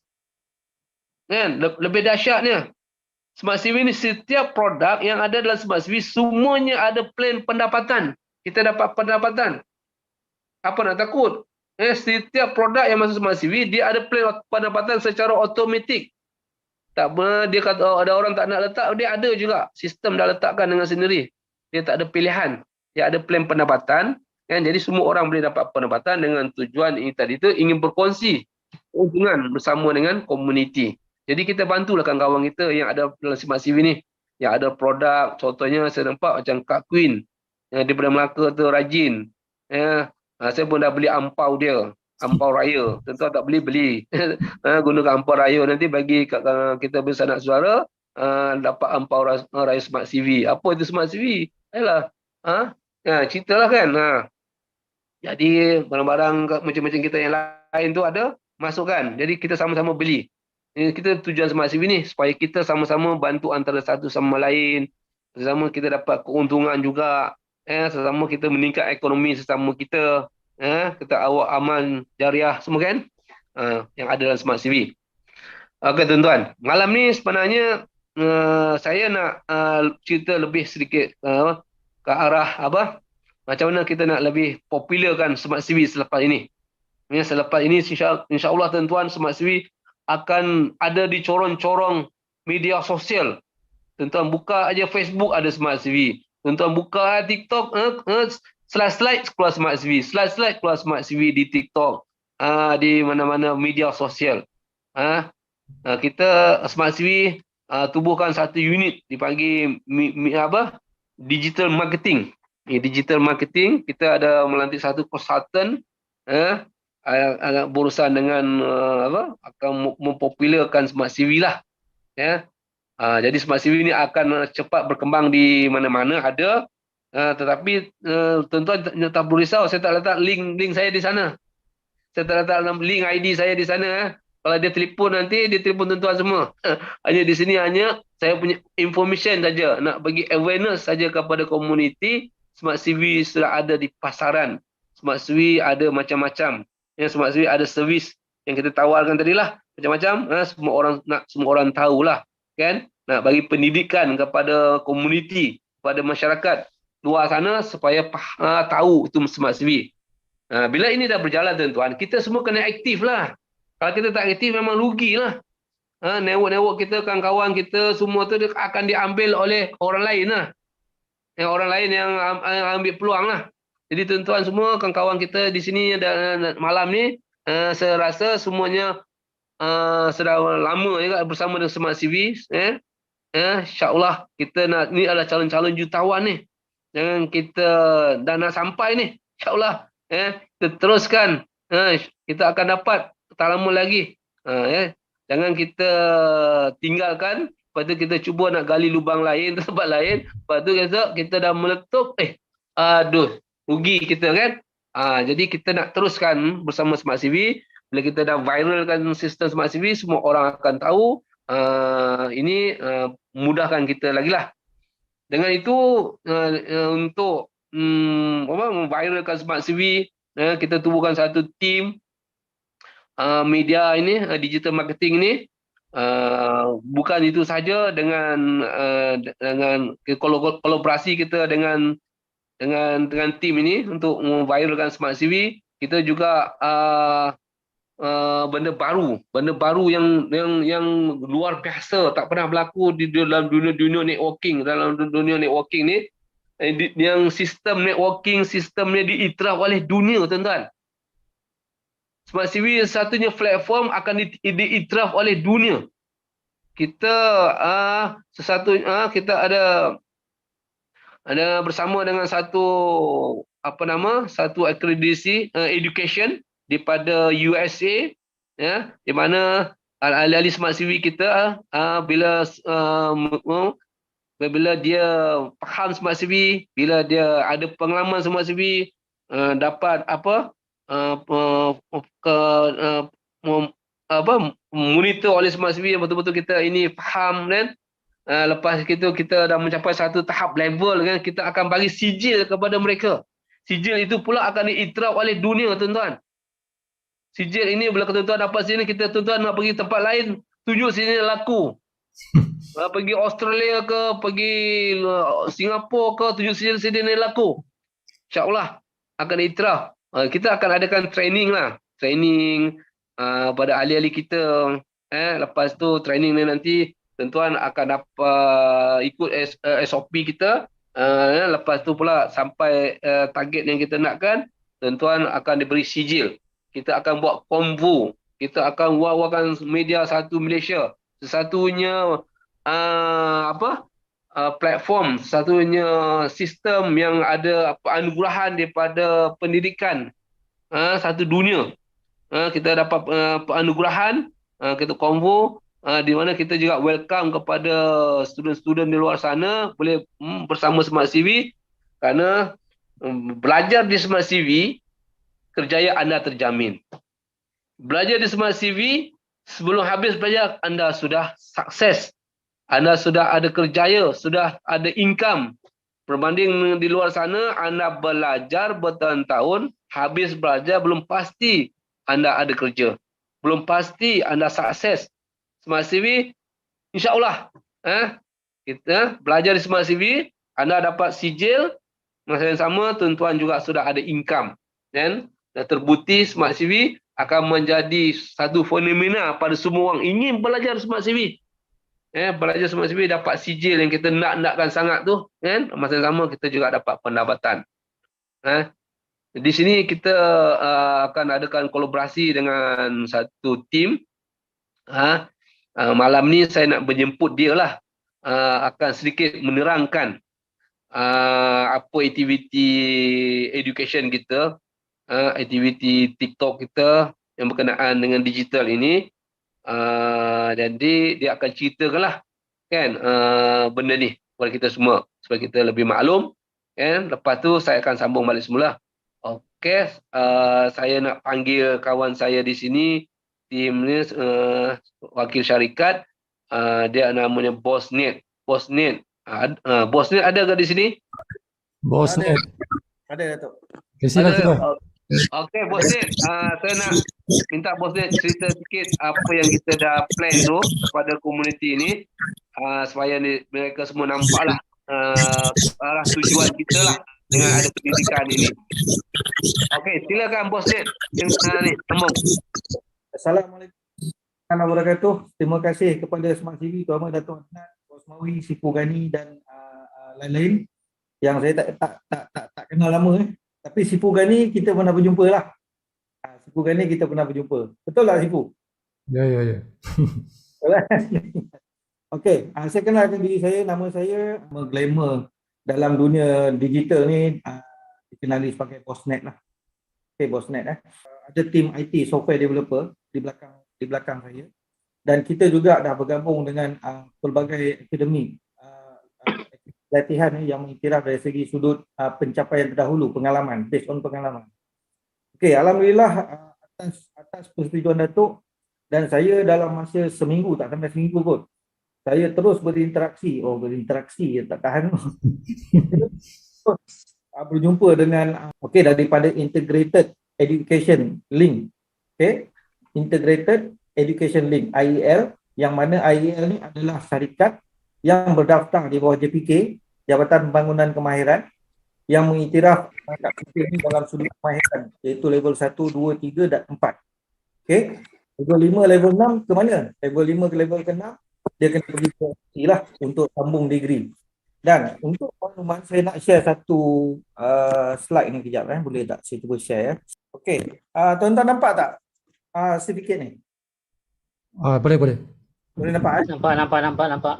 S2: Kan? Lebih dahsyatnya. Smart CV ni setiap produk yang ada dalam Smart CV semuanya ada plan pendapatan. Kita dapat pendapatan. Apa nak takut? Setiap produk yang masuk Smart CV dia ada plan pendapatan secara automatik. Tak apa, dia kata ada orang tak nak letak, dia ada juga. Sistem dah letakkan dengan sendiri. Dia tak ada pilihan. Dia ada plan pendapatan. Kan? Jadi semua orang boleh dapat pendapatan dengan tujuan ini tadi tu, ingin berkongsi keuntungan bersama dengan komuniti. Jadi kita bantulah kawan-kawan kita yang ada dalam Smart CV ni. Yang ada produk, contohnya saya nampak macam Kak Queen. Yang daripada Melaka tu rajin. Saya pun dah beli ampau dia. Ampau raya. Tentu tak beli. Gunakan ampau raya. Nanti bagi kita bersanak saudara, dapat ampau raya Smart CV. Apa itu Smart CV? Ayolah. Ceritalah kan. Jadi barang-barang macam-macam kita yang lain tu ada, masukkan. Jadi kita sama-sama beli. Kita tujuan Smart CV ni supaya kita sama-sama bantu antara satu sama lain, sesama kita dapat keuntungan juga, sesama kita meningkat ekonomi sesama kita, kita awak amal jariah semua kan, yang ada dalam Smart CV. Okey tuan-tuan, malam ni sebenarnya saya nak cerita lebih sedikit ke arah apa, macam mana kita nak lebih popularkan Smart CV selepas ini. Selepas ini insya-Allah tuan-tuan, Smart CV akan ada di corong-corong media sosial. Tuan-tuan buka aja Facebook ada Smart CV. Tuan-tuan buka TikTok, slide-slide keluar Smart CV. Slide-slide keluar Smart CV di TikTok. Di mana-mana media sosial. Kita Smart CV tubuhkan satu unit dipanggil digital marketing. Digital marketing, kita ada melantik satu konsultan berurusan dengan akan mempopularkan Smart CV lah. Jadi Smart CV ni akan cepat berkembang di mana-mana ada, tetapi tuan-tuan tak perlu risau, saya tak letak link saya di sana. Saya tak letak link ID saya di sana. Kalau dia telefon nanti, dia telefon tuan-tuan semua. Hanya di sini hanya saya punya information saja, nak bagi awareness saja kepada komuniti. Smart CV sudah ada di pasaran. Smart CV ada macam-macam. Smart CV ada servis yang kita tawarkan tadi lah, macam-macam. Semua orang tahulah, kan? Nak bagi pendidikan kepada komuniti, kepada masyarakat luar sana supaya tahu itu Smart CV. Bila ini dah berjalan tuan-tuan, kita semua kena aktif lah. Kalau kita tak aktif memang rugilah. Network kita, kawan-kawan kita semua tu akan diambil oleh orang lain lah. Orang lain yang ambil peluang lah. Jadi tuan-tuan semua, kawan-kawan kita di sini malam ni, saya rasa semuanya sudah lama juga bersama dengan Smart CV. InsyaAllah kita nak, ni adalah calon-calon jutawan ni. Jangan kita dah nak sampai ni. InsyaAllah kita teruskan. Kita akan dapat tak lama lagi. Jangan kita tinggalkan. Lepas tu kita cuba nak gali lubang lain, tempat lain. Lepas tu kita dah meletup. Aduh, rugi kita kan. Jadi kita nak teruskan bersama Smart CV. Bila kita dah viralkan sistem Smart CV, semua orang akan tahu. Ini mudahkan kita lagi lah. Dengan itu untuk memviralkan Smart CV, kita tubuhkan satu tim media ini, digital marketing ini. Bukan itu saja, dengan kolaborasi kita dengan tim ini untuk memviralkan Smart CV, kita juga benda baru yang luar biasa, tak pernah berlaku di dalam dunia networking. Dalam dunia networking ni, yang sistem networking, sistemnya diiktiraf oleh dunia, tuan-tuan. Smart CV satunya platform akan diiktiraf oleh dunia. Kita kita ada bersama dengan satu akreditasi education daripada USA, ya, di mana ahli-ahli Smart CV kita bila dia faham Smart CV, bila dia ada pengalaman Smart CV, dapat monitor oleh Smart CV yang betul-betul kita ini faham, kan. Lepas itu kita dah mencapai satu tahap level, kan, kita akan bagi sijil kepada mereka. Sijil itu pula akan diiktiraf oleh dunia, tuan-tuan. Sijil ini bila tuan-tuan dapat sini, kita tuan-tuan nak pergi tempat lain, tunjuk sini laku. Pergi Australia ke, pergi Singapura ke, tunjuk sini laku. InsyaAllah akan diiktiraf. Kita akan adakan training lah. Training pada ahli-ahli kita. Lepas tu training ni nanti tuan-tuan akan dapat ikut SOP kita. Lepas tu pula sampai target yang kita nakkan, tuan-tuan akan diberi sijil. Kita akan buat konvo. Kita akan wawakan media satu Malaysia. Sesatunya platform, satunya sistem yang ada penganugerahan daripada pendidikan satu dunia. Kita dapat penganugerahan, kita konvo, di mana kita juga welcome kepada student-student di luar sana boleh bersama Smart CV, kerana belajar di Smart CV, kerjaya anda terjamin. Belajar di Smart CV, sebelum habis belajar anda sudah sukses, anda sudah ada kerjaya, sudah ada income. Berbanding di luar sana, anda belajar bertahun-tahun, habis belajar belum pasti anda ada kerja, belum pasti anda sukses. Smart CV, insyaAllah kita belajar di Smart CV, anda dapat sijil, masa yang sama tuan-tuan juga sudah ada income, dan terbukti Smart CV akan menjadi satu fenomena pada semua orang ingin belajar Smart CV. Belajar Smart CV, dapat sijil yang kita nakkan sangat tu, kan. Masa yang sama kita juga dapat pendapatan. Di sini kita akan adakan kolaborasi dengan satu tim. Malam ni saya nak menjemput dia lah, akan sedikit menerangkan apa aktiviti education kita, aktiviti TikTok kita yang berkenaan dengan digital ini. Jadi dia akan ceritakanlah, kan, benda ni kepada kita semua supaya kita lebih maklum, kan. Lepas tu saya akan sambung balik semula. Okey, saya nak panggil kawan saya di sini, tim ni, wakil syarikat, dia namanya Bosnet. Bosnet ada ke di sini?
S1: Bosnet.
S3: Ada, Datuk.
S1: Sila.
S2: Okey, Bosnet, saya nak minta Bosnet cerita sikit apa yang kita dah plan tu kepada komuniti ini, supaya mereka semua nampaklah arah tujuan kita lah dengan ada pendidikan ini. Okey, silakan Bosnet. Ni sambung.
S3: Assalamualaikum warahmatullahi wabarakatuh. Terima kasih kepada Smart CV, terutama Datuk Adnan, Bos Mawi, Sipu Gani dan lain-lain yang saya tak kenal lama. Tapi Sipu Gani kita pernah berjumpa lah. Sipu Gani kita pernah berjumpa. Betul tak Sipu?
S1: Ya.
S3: Okey, saya kenalkan diri saya. Nama saya Glamour dalam dunia digital ni, dikenali sebagai Bosnet lah. Okey, Bosnet. Ada tim IT, software developer di belakang saya. Dan kita juga dah bergabung dengan pelbagai akademi latihan yang mengiktiraf dari segi sudut pencapaian terdahulu, pengalaman, based on pengalaman. Okey, alhamdulillah atas persetujuan Datuk dan saya dalam masa seminggu, tak sampai seminggu kot, saya terus berinteraksi tak tahan. Berjumpa dengan daripada Integrated Education Link. Okey, Integrated Education Link IEL, yang mana IEL ni adalah syarikat yang berdaftar di bawah JPK, Jabatan Pembangunan Kemahiran, yang mengiktiraf kat kita ni dalam sudut kemahiran, iaitu level 1, 2, 3 dan 4. Okey. Level 5, level 6 ke mana? Level 5 ke level ke 6 dia kena pergi ke OT lah untuk sambung degree. Dan untuk makluman, saya nak share satu slide ni kejap boleh tak saya cuba share ya. Okey. Tuan-tuan nampak tak sertifikat ni?
S1: Boleh.
S3: Boleh nampak
S4: Nampak.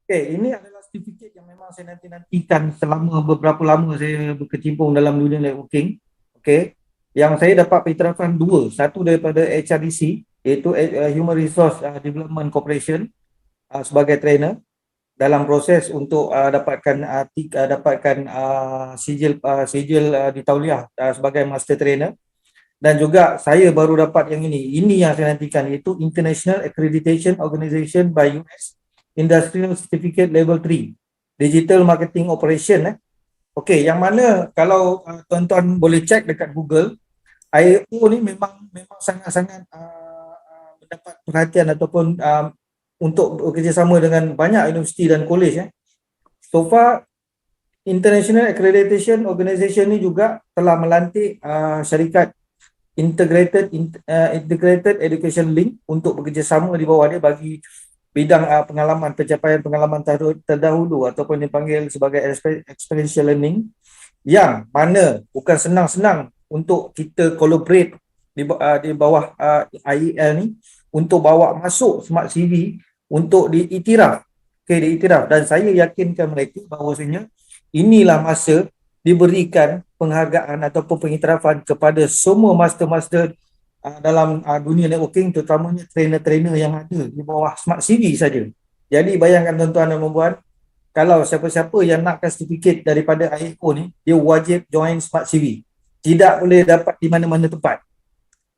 S3: Okey, ini adalah sertifikat yang memang saya nantikan selama beberapa lama saya berkecimpung dalam dunia networking. Okey. Yang saya dapat pengiktirafan dua, satu daripada HRDC, iaitu Human Resource Development Corporation, sebagai trainer dalam proses untuk dapatkan sijil di Tauliah sebagai master trainer. Dan juga saya baru dapat yang ini yang saya nantikan, iaitu International Accreditation Organization by US, Industrial Certificate Level 3 Digital Marketing Operation. Okey, yang mana kalau tuan-tuan boleh cek dekat Google, IAO ni memang sangat-sangat mendapat perhatian ataupun untuk bekerjasama dengan banyak universiti dan kolej. So far, International Accreditation Organization ni juga telah melantik syarikat Integrated Education Link untuk bekerjasama di bawah dia bagi bidang pencapaian pengalaman terdahulu ataupun dipanggil sebagai experiential learning, yang mana bukan senang-senang untuk kita collaborate di bawah IEL ni untuk bawa masuk Smart CV untuk diiktiraf. Diiktiraf, dan saya yakinkan mereka bahawasanya inilah masa diberikan penghargaan ataupun pengiktirafan kepada semua master-master dalam dunia networking, terutamanya trainer-trainer yang ada di bawah Smart CV saja. Jadi bayangkan tuan-tuan dan puan-puan, kalau siapa-siapa yang nakkan sertifikat daripada IAO ni, dia wajib join Smart CV. Tidak boleh dapat di mana-mana tempat.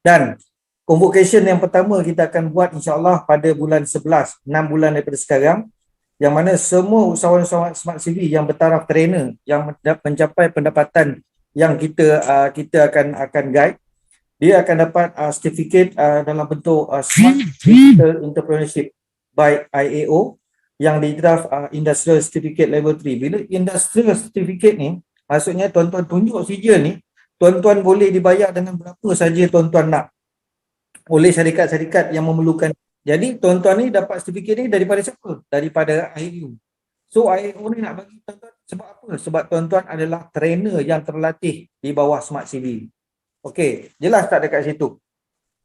S3: Dan convocation yang pertama kita akan buat insya-Allah pada bulan 11, 6 bulan daripada sekarang, yang mana semua usahawan-usahawan Smart CV yang bertaraf trainer yang mencapai pendapatan yang kita akan guide, dia akan dapat sertifikat dalam bentuk Smart Digital Entrepreneurship by IAO yang diiktiraf Industrial Certificate Level 3. Bila Industrial Certificate ni, maksudnya tuan-tuan tunjuk sijil ni, tuan-tuan boleh dibayar dengan berapa saja tuan-tuan nak oleh syarikat-syarikat yang memerlukan. Jadi tuan-tuan ni dapat sertifikat ni daripada siapa? Daripada IAO. So IAO ni nak bagi tuan-tuan sebab apa? Sebab tuan-tuan adalah trainer yang terlatih di bawah Smart CV. Okey, jelas tak dekat situ?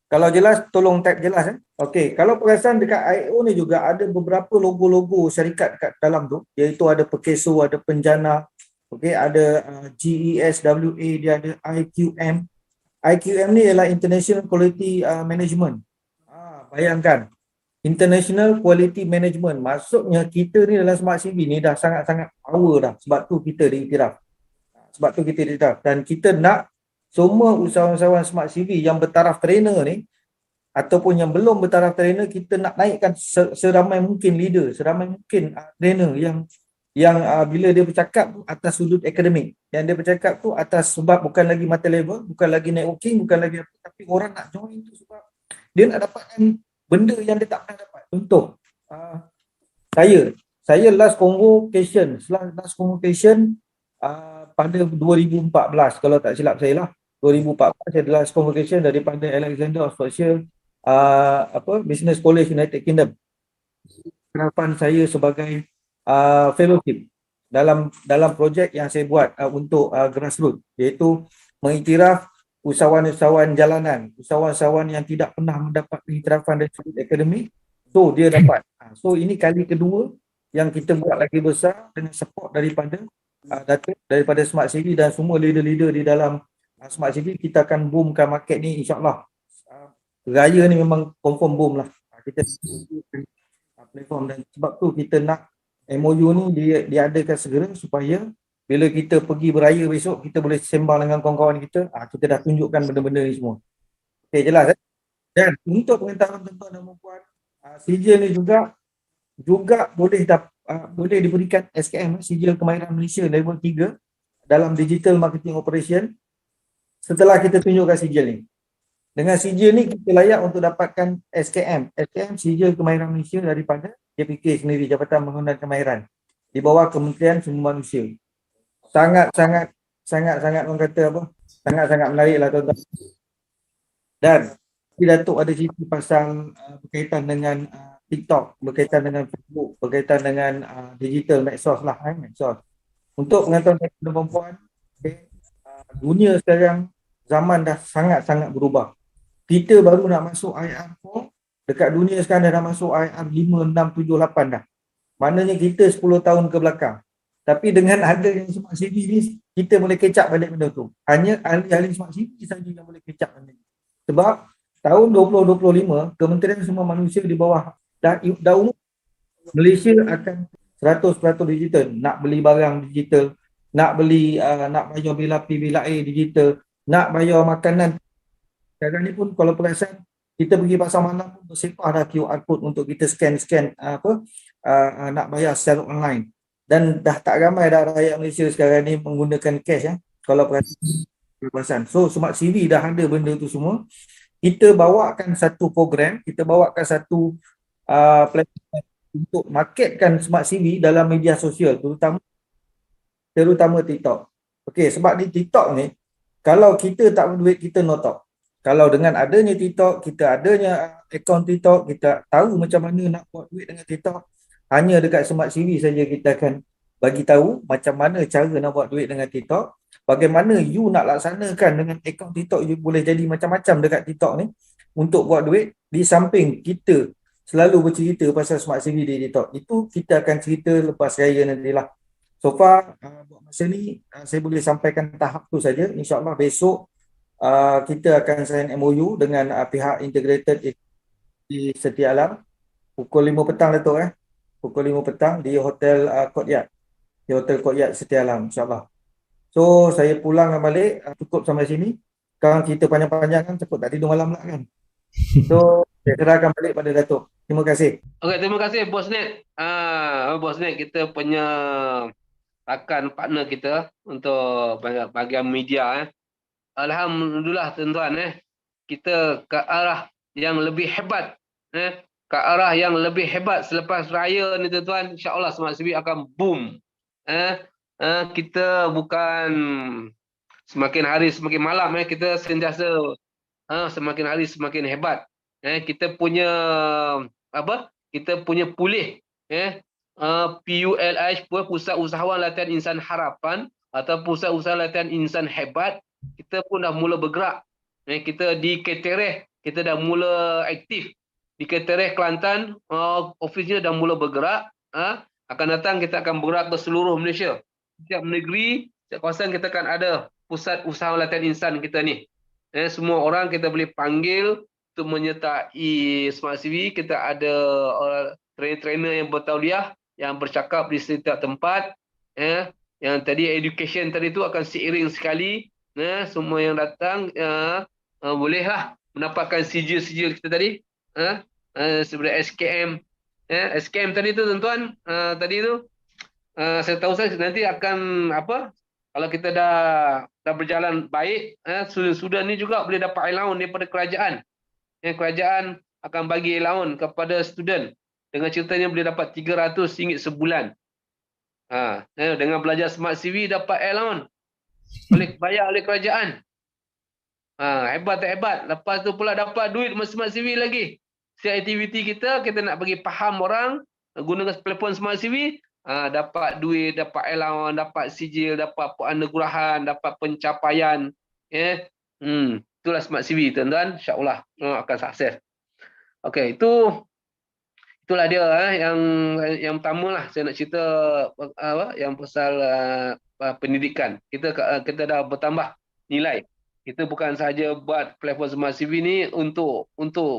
S3: Kalau jelas, tolong tag jelas. Okey, kalau perasan dekat IAO ni juga ada beberapa logo-logo syarikat dekat dalam tu, iaitu ada Pekeso, ada Penjana, okey, ada GESWA, dia ada IQM. IQM ni ialah International Quality Management. Bayangkan, International Quality Management, maksudnya kita ni dalam Smart CV ni dah sangat-sangat power dah. Sebab tu kita diiktiraf. Dan kita nak semua usahawan-usahawan Smart CV yang bertaraf trainer ni ataupun yang belum bertaraf trainer, kita nak naikkan seramai mungkin leader, seramai mungkin trainer yang bila dia bercakap tu atas sudut akademik, yang dia bercakap tu atas sebab bukan lagi mata level, bukan lagi networking, bukan lagi apa, tapi orang nak join tu sebab dia nak dapatkan benda yang dia tak pernah dapat. Contoh, saya last convocation pada 2014, kalau tak silap saya lah, 2014 saya last convocation daripada Alexander Oxfordshire Business College United Kingdom. Harapan saya sebagai fellowship dalam projek yang saya buat untuk grassroots, iaitu mengiktiraf usahawan-usahawan jalanan, usahawan-usahawan yang tidak pernah mendapat pengiktirafan dari sudut akademik, so dia dapat. So ini kali kedua yang kita buat lagi besar dengan support daripada daripada Smart CV dan semua leader-leader di dalam Smart CV. Kita akan boomkan market ni insya-Allah. Raya ni memang confirm boom lah. Kita platform, dan sebab tu kita nak MOU ni diadakan segera supaya Bila kita pergi beraya besok, kita boleh sembang dengan kawan-kawan kita, kita dah tunjukkan benda-benda ni semua. Okey, jelas eh? Dan untuk pengetahuan tuan-tuan dan puan, sijil ni juga boleh diberikan SKM, Sijil Kemahiran Malaysia level 3 dalam Digital Marketing Operation setelah kita tunjukkan sijil ni. Dengan sijil ni kita layak untuk dapatkan SKM. SKM Sijil Kemahiran Malaysia daripada JPK sendiri, Jabatan Pembangunan Kemahiran, di bawah Kementerian Sumber Manusia. Sangat-sangat orang kata apa? Sangat-sangat menarik lah tuan-tuan. Dan Datuk ada cerita pasal berkaitan dengan TikTok, berkaitan dengan Facebook, berkaitan dengan digital medsos lah, medsos. Untuk pengetahuan dan perempuan, dunia sekarang zaman dah sangat-sangat berubah. Kita baru nak masuk IR4, dekat dunia sekarang dah masuk IR 5, 6, 7, 8 dah. Maknanya kita 10 tahun ke belakang. Tapi dengan ada yang smart city ni, kita boleh kecap balik benda tu. Hanya ahli-ahli smart city saja yang boleh kecap benda ni. Sebab tahun 2025, Kementerian Sumber Manusia di bawah dah umum, Malaysia akan 100% digital. Nak beli barang digital, nak bayar bil api, bil air digital, nak bayar makanan. Sekarang ni pun kalau perasan, kita pergi pasar malam pun bersepah dah QR code untuk kita scan nak bayar secara online. Dan dah tak ramai dah rakyat Malaysia sekarang ni menggunakan cash kalau perasan. So Smart CV dah ada benda tu semua. Kita bawakan satu program, kita bawakan satu platform untuk marketkan Smart CV dalam media sosial, terutama TikTok. Okey, sebab di TikTok ni, kalau kita tak berduit, kita no talk. Kalau dengan adanya TikTok, kita adanya akaun TikTok, kita tahu macam mana nak buat duit dengan TikTok, hanya dekat Smart CV saja kita akan bagi tahu macam mana cara nak buat duit dengan TikTok, bagaimana you nak laksanakan dengan akaun TikTok, you boleh jadi macam-macam dekat TikTok ni untuk buat duit. Di samping kita selalu bercerita pasal Smart CV di TikTok, itu kita akan cerita lepas raya nantilah. So far, buat masa ni, saya boleh sampaikan tahap tu saja. InsyaAllah besok, kita akan sign MOU dengan pihak integrated di Setia Alam pukul 5 petang Datuk pukul 5 petang di Hotel Courtyard, di Hotel Courtyard Setia Alam, insyaAllah. So saya pulang balik, cukup sampai sini. Sekarang cerita panjang-panjang kan, takut tak tidur malam lah kan. So saya serahkan balik pada Datuk. Terima kasih.
S2: Okey, terima kasih Bos Net. Bos Net, kita punya rakan partner kita untuk bahagian media. Alhamdulillah tuan-tuan, kita ke arah yang lebih hebat, ke arah yang lebih hebat selepas raya ni tuan-tuan. InsyaAllah Smart CV akan boom. Kita bukan semakin hari semakin malam, kita sentiasa semakin hari semakin hebat. Kita punya kita punya pulih, PULH, Pusat Usahawan Latihan Insan Harapan atau Pusat Usahawan Latihan Insan Hebat, kita pun dah mula bergerak. Kita di Ketereh, kita dah mula aktif. Di Ketereh, Kelantan, ofisnya dah mula bergerak. Akan datang kita akan bergerak ke seluruh Malaysia. Setiap negeri, setiap kawasan kita akan ada Pusat Usahawan Latihan Insan kita ni. Semua orang kita boleh panggil untuk menyertai Smart CV. Kita ada trainer-trainer yang bertauliah, yang bercakap di setiap tempat. Yang tadi education tadi tu akan seiring sekali. Semua yang datang bolehlah mendapatkan sijil-sijil kita tadi, seperti SKM. SKM tadi tu tuan-tuan, tadi tu saya tahu nanti akan kalau kita dah berjalan baik, sudah ni juga boleh dapat allowance daripada kerajaan. Kerajaan akan bagi allowance kepada student, dengan ceritanya boleh dapat RM300 sebulan. Dengan belajar Smart CV dapat allowance, boleh bayar oleh kerajaan. Hebat tak hebat? Lepas tu pula dapat duit Smart CV lagi. Setiap aktiviti kita nak bagi faham orang gunakan platform Smart CV, dapat duit, dapat allowance, dapat sijil, dapat penganugerahan, dapat pencapaian. Itulah Smart CV tuan-tuan. InsyaAllah akan sukses. Okey, itulah dia yang pertama lah saya nak cerita yang pasal pendidikan. Kita dah bertambah nilai. Kita bukan sahaja buat platform Smart CV ni untuk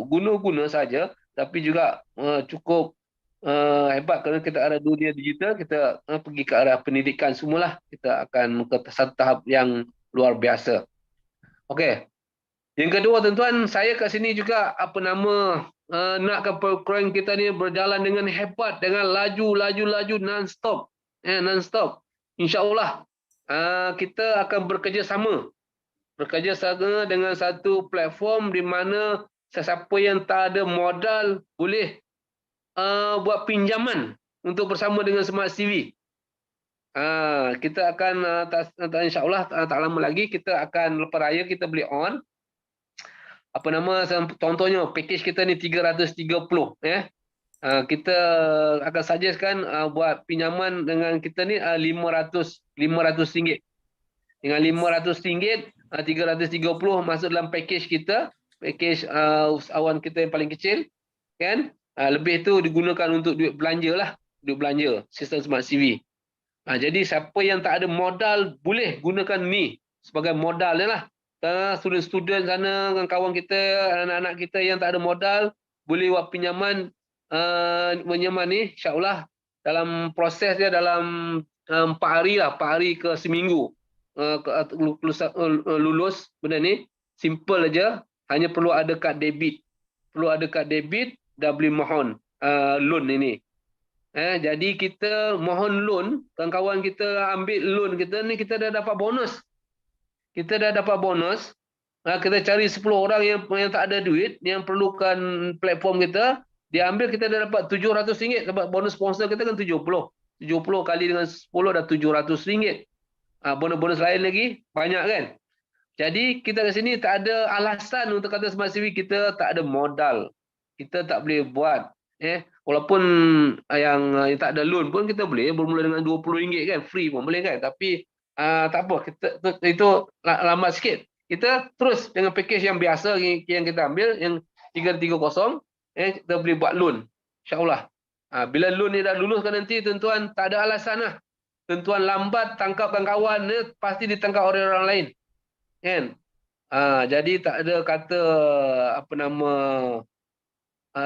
S2: guna-guna saja, tapi juga cukup hebat kerana kita ada dunia digital, kita pergi ke arah pendidikan semualah. Kita akan ke satu tahap yang luar biasa. Okey. Yang kedua tuan-tuan, saya kat sini juga nakkan perkroyan kita ni berjalan dengan hebat, dengan laju non-stop. Non-stop. InsyaAllah kita akan bekerjasama dengan satu platform di mana sesiapa yang tak ada modal boleh buat pinjaman untuk bersama dengan Smart CV. Kita akan insyaAllah tak lama lagi kita akan lepas raya kita boleh on. Contohnya package kita ni 330 kita akan suggestkan buat pinjaman dengan kita ni RM500. Dengan RM500 330 masuk dalam package kita, package usahawan kita yang paling kecil kan. Lebih tu digunakan untuk duit belanja, sistem Smart CV. Jadi siapa yang tak ada modal boleh gunakan ni sebagai modal lah. Student-student sana, kawan kita, anak-anak kita yang tak ada modal boleh buat pinjaman ni, insyaAllah dalam proses dia dalam 4 hari ke seminggu lulus benda ni. Simple aja, hanya perlu ada kad debit, dah boleh mohon loan ini. Jadi kita mohon loan, kawan-kawan kita ambil loan kita ni, kita dah dapat bonus. Kita cari 10 orang yang tak ada duit, yang perlukan platform kita, dia ambil, kita dah dapat RM700. Sebab bonus sponsor kita kan 70 kali dengan 10 dah RM700. Bonus-bonus lain lagi banyak kan. Jadi kita kat sini tak ada alasan untuk kata Smart CV kita tak ada modal, kita tak boleh buat. Walaupun yang tak ada loan pun kita boleh bermula dengan RM20 kan, free pun boleh kan. Tapi tak apa, itu lambat sikit. Kita terus dengan package yang biasa yang kita ambil, yang 330, kita boleh buat loan, insyaAllah. Bila loan ni dah luluskan nanti, tuan-tuan tak ada alasan lah. Tuan-tuan lambat tangkap kawan ni, pasti ditangkap oleh orang lain kan. Jadi tak ada kata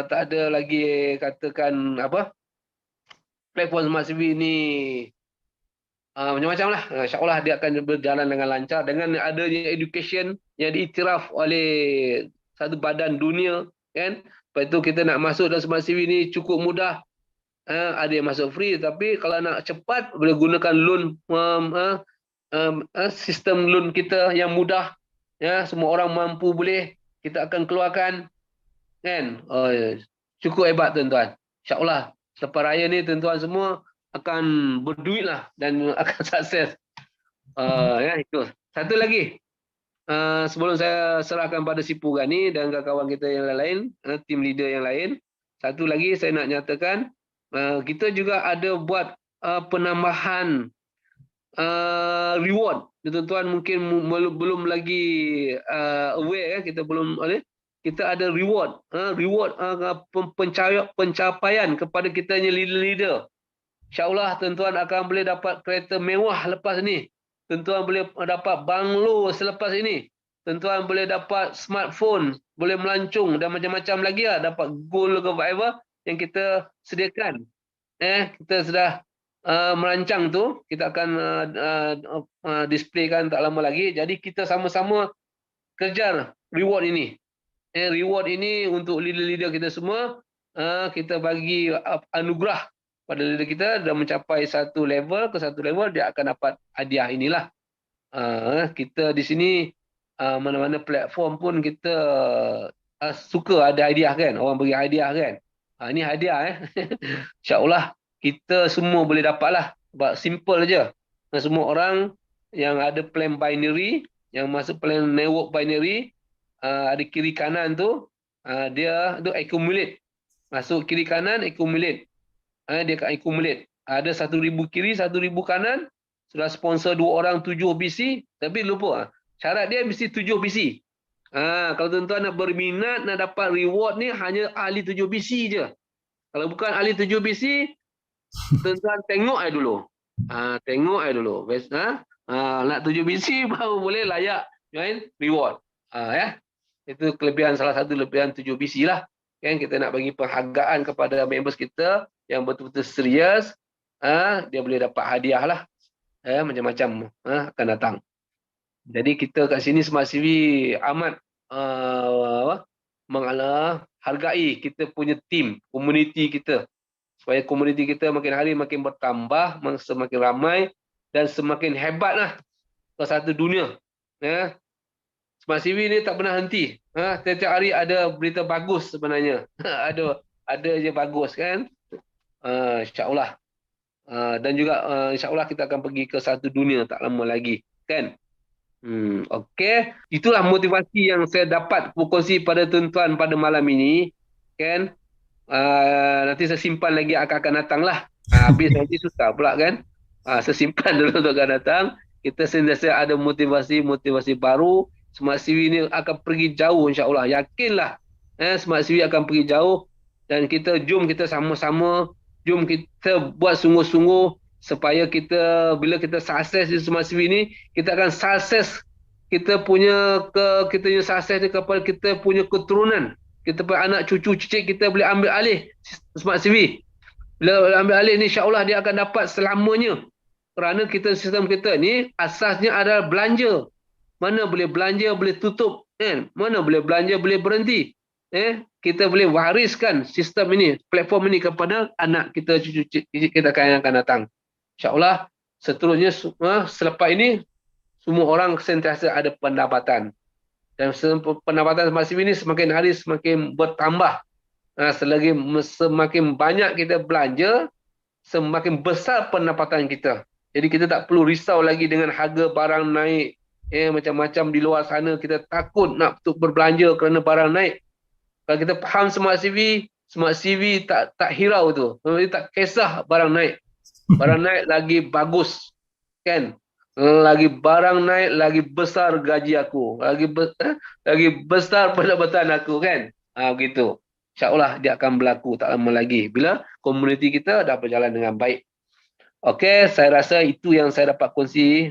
S2: tak ada lagi katakan platform Smart CV ni macam-macam lah. InsyaAllah dia akan berjalan dengan lancar dengan adanya education yang diiktiraf oleh satu badan dunia kan. Lepas itu kita nak masuk dalam Smart CV ni cukup mudah. Ada yang masuk free, tapi kalau nak cepat boleh gunakan loan, sistem loan kita yang mudah, semua orang mampu boleh, kita akan keluarkan kan. Cukup hebat tuan-tuan. InsyaAllah selepas raya ni tuan-tuan semua akan berduit lah dan akan sukses. Itu. Satu lagi, sebelum saya serahkan pada si Pugan ni dan kawan kita yang lain, team leader yang lain, satu lagi saya nak nyatakan, kita juga ada buat penambahan reward. Tuan-tuan mungkin belum lagi aware kan, kita ada reward, pencapaian kepada kita yang leader-leader. InsyaAllah tuan-tuan akan boleh dapat kereta mewah lepas ni. Tuan-tuan boleh dapat banglo selepas ini. Tuan-tuan boleh dapat smartphone, boleh melancong dan macam-macam lagi lah. Dapat gold ke whatever yang kita sediakan. Kita sudah merancang tu, kita akan displaykan tak lama lagi. Jadi kita sama-sama kejar reward ini. Reward ini untuk leader-leader kita semua, kita bagi anugerah pada leader kita, dah mencapai satu level ke satu level, dia akan dapat hadiah inilah. Kita di sini mana-mana platform pun kita suka ada hadiah kan, orang bagi hadiah kan. Ini hadiah InsyaAllah kita semua boleh dapat lah. Sebab simple je. Semua orang yang ada plan binary, yang masuk plan network binary, ada kiri kanan tu, dia tu accumulate. Masuk kiri kanan, accumulate. Dia akan accumulate. Ada 1,000 kiri, 1,000 kanan. Sudah sponsor 2 orang 7 BC. Tapi lupa, syarat dia mesti 7 BC. Kalau tuan-tuan nak berminat, nak dapat reward ni, hanya ahli 7 BC je. Kalau bukan ahli 7 BC, tuan-tuan tengok aja dulu. Tengok aja dulu. Nak 7 BC baru boleh layak join reward. Itu kelebihan, salah satu kelebihan 7 BC lah. Kan kita nak bagi penghargaan kepada members kita yang betul-betul serius, dia boleh dapat hadiah lah, macam-macam akan datang. Jadi kita kat sini Smart CV amat menghargai kita punya team, komuniti kita, supaya komuniti kita makin hari makin bertambah, semakin ramai dan semakin hebat lah ke satu dunia. Smart CV ni tak pernah henti. Setiap hari ada berita bagus sebenarnya. ada je bagus kan. InsyaAllah. Dan juga insyaAllah kita akan pergi ke satu dunia tak lama lagi. Kan? Okey. Itulah motivasi yang saya dapat berkongsi pada tuan-tuan pada malam ini. Kan? Nanti saya simpan lagi akan datang lah. Habis nanti susah pula kan. Saya simpan dulu untuk akan datang. Kita sentiasa ada motivasi baru. Smart CV ni akan pergi jauh insyaAllah. Yakinlah Smart CV akan pergi jauh. Dan jom kita sama-sama, jom kita buat sungguh-sungguh supaya bila kita sukses di Smart CV ni, kita akan sukses kita punya sukses ni kepada kita punya keturunan. Kita punya anak cucu cicit kita boleh ambil alih Smart CV. Bila ambil alih ni insyaAllah dia akan dapat selamanya. Kerana sistem kita ni asasnya adalah belanja. Mana boleh belanja boleh tutup, kan? Mana boleh belanja boleh berhenti. Kita boleh wariskan sistem ini, platform ini kepada anak kita, cucu kita yang akan datang. InsyaAllah seterusnya selepas ini semua orang sentiasa ada pendapatan. Dan pendapatan Smart CV ini semakin hari semakin bertambah. Selagi semakin banyak kita belanja, semakin besar pendapatan kita. Jadi kita tak perlu risau lagi dengan harga barang naik. Macam-macam di luar sana kita takut nak berbelanja kerana barang naik. Kalau kita faham Smart CV tak hirau tu. Dia tak kisah barang naik. Barang naik lagi bagus. Kan? Lagi barang naik, lagi besar gaji aku. Lagi besar pendapatan aku kan? Begitu. InsyaAllah dia akan berlaku tak lama lagi. Bila komuniti kita dah berjalan dengan baik. Okey, saya rasa itu yang saya dapat kongsi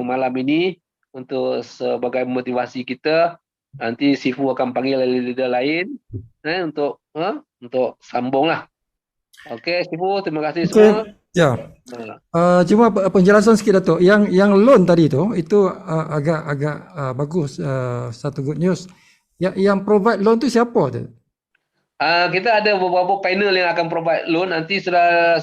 S2: malam ini. Untuk sebagai motivasi kita. Nanti Sifu akan panggil leader lain untuk sambung lah. Okey, Sifu, terima kasih semua.
S1: Ya. Cuma penjelasan sikit Datuk. Yang loan tadi tu itu agak bagus, satu good news. Yang provide loan tu siapa tu?
S2: Kita ada beberapa panel yang akan provide loan. Nanti sudah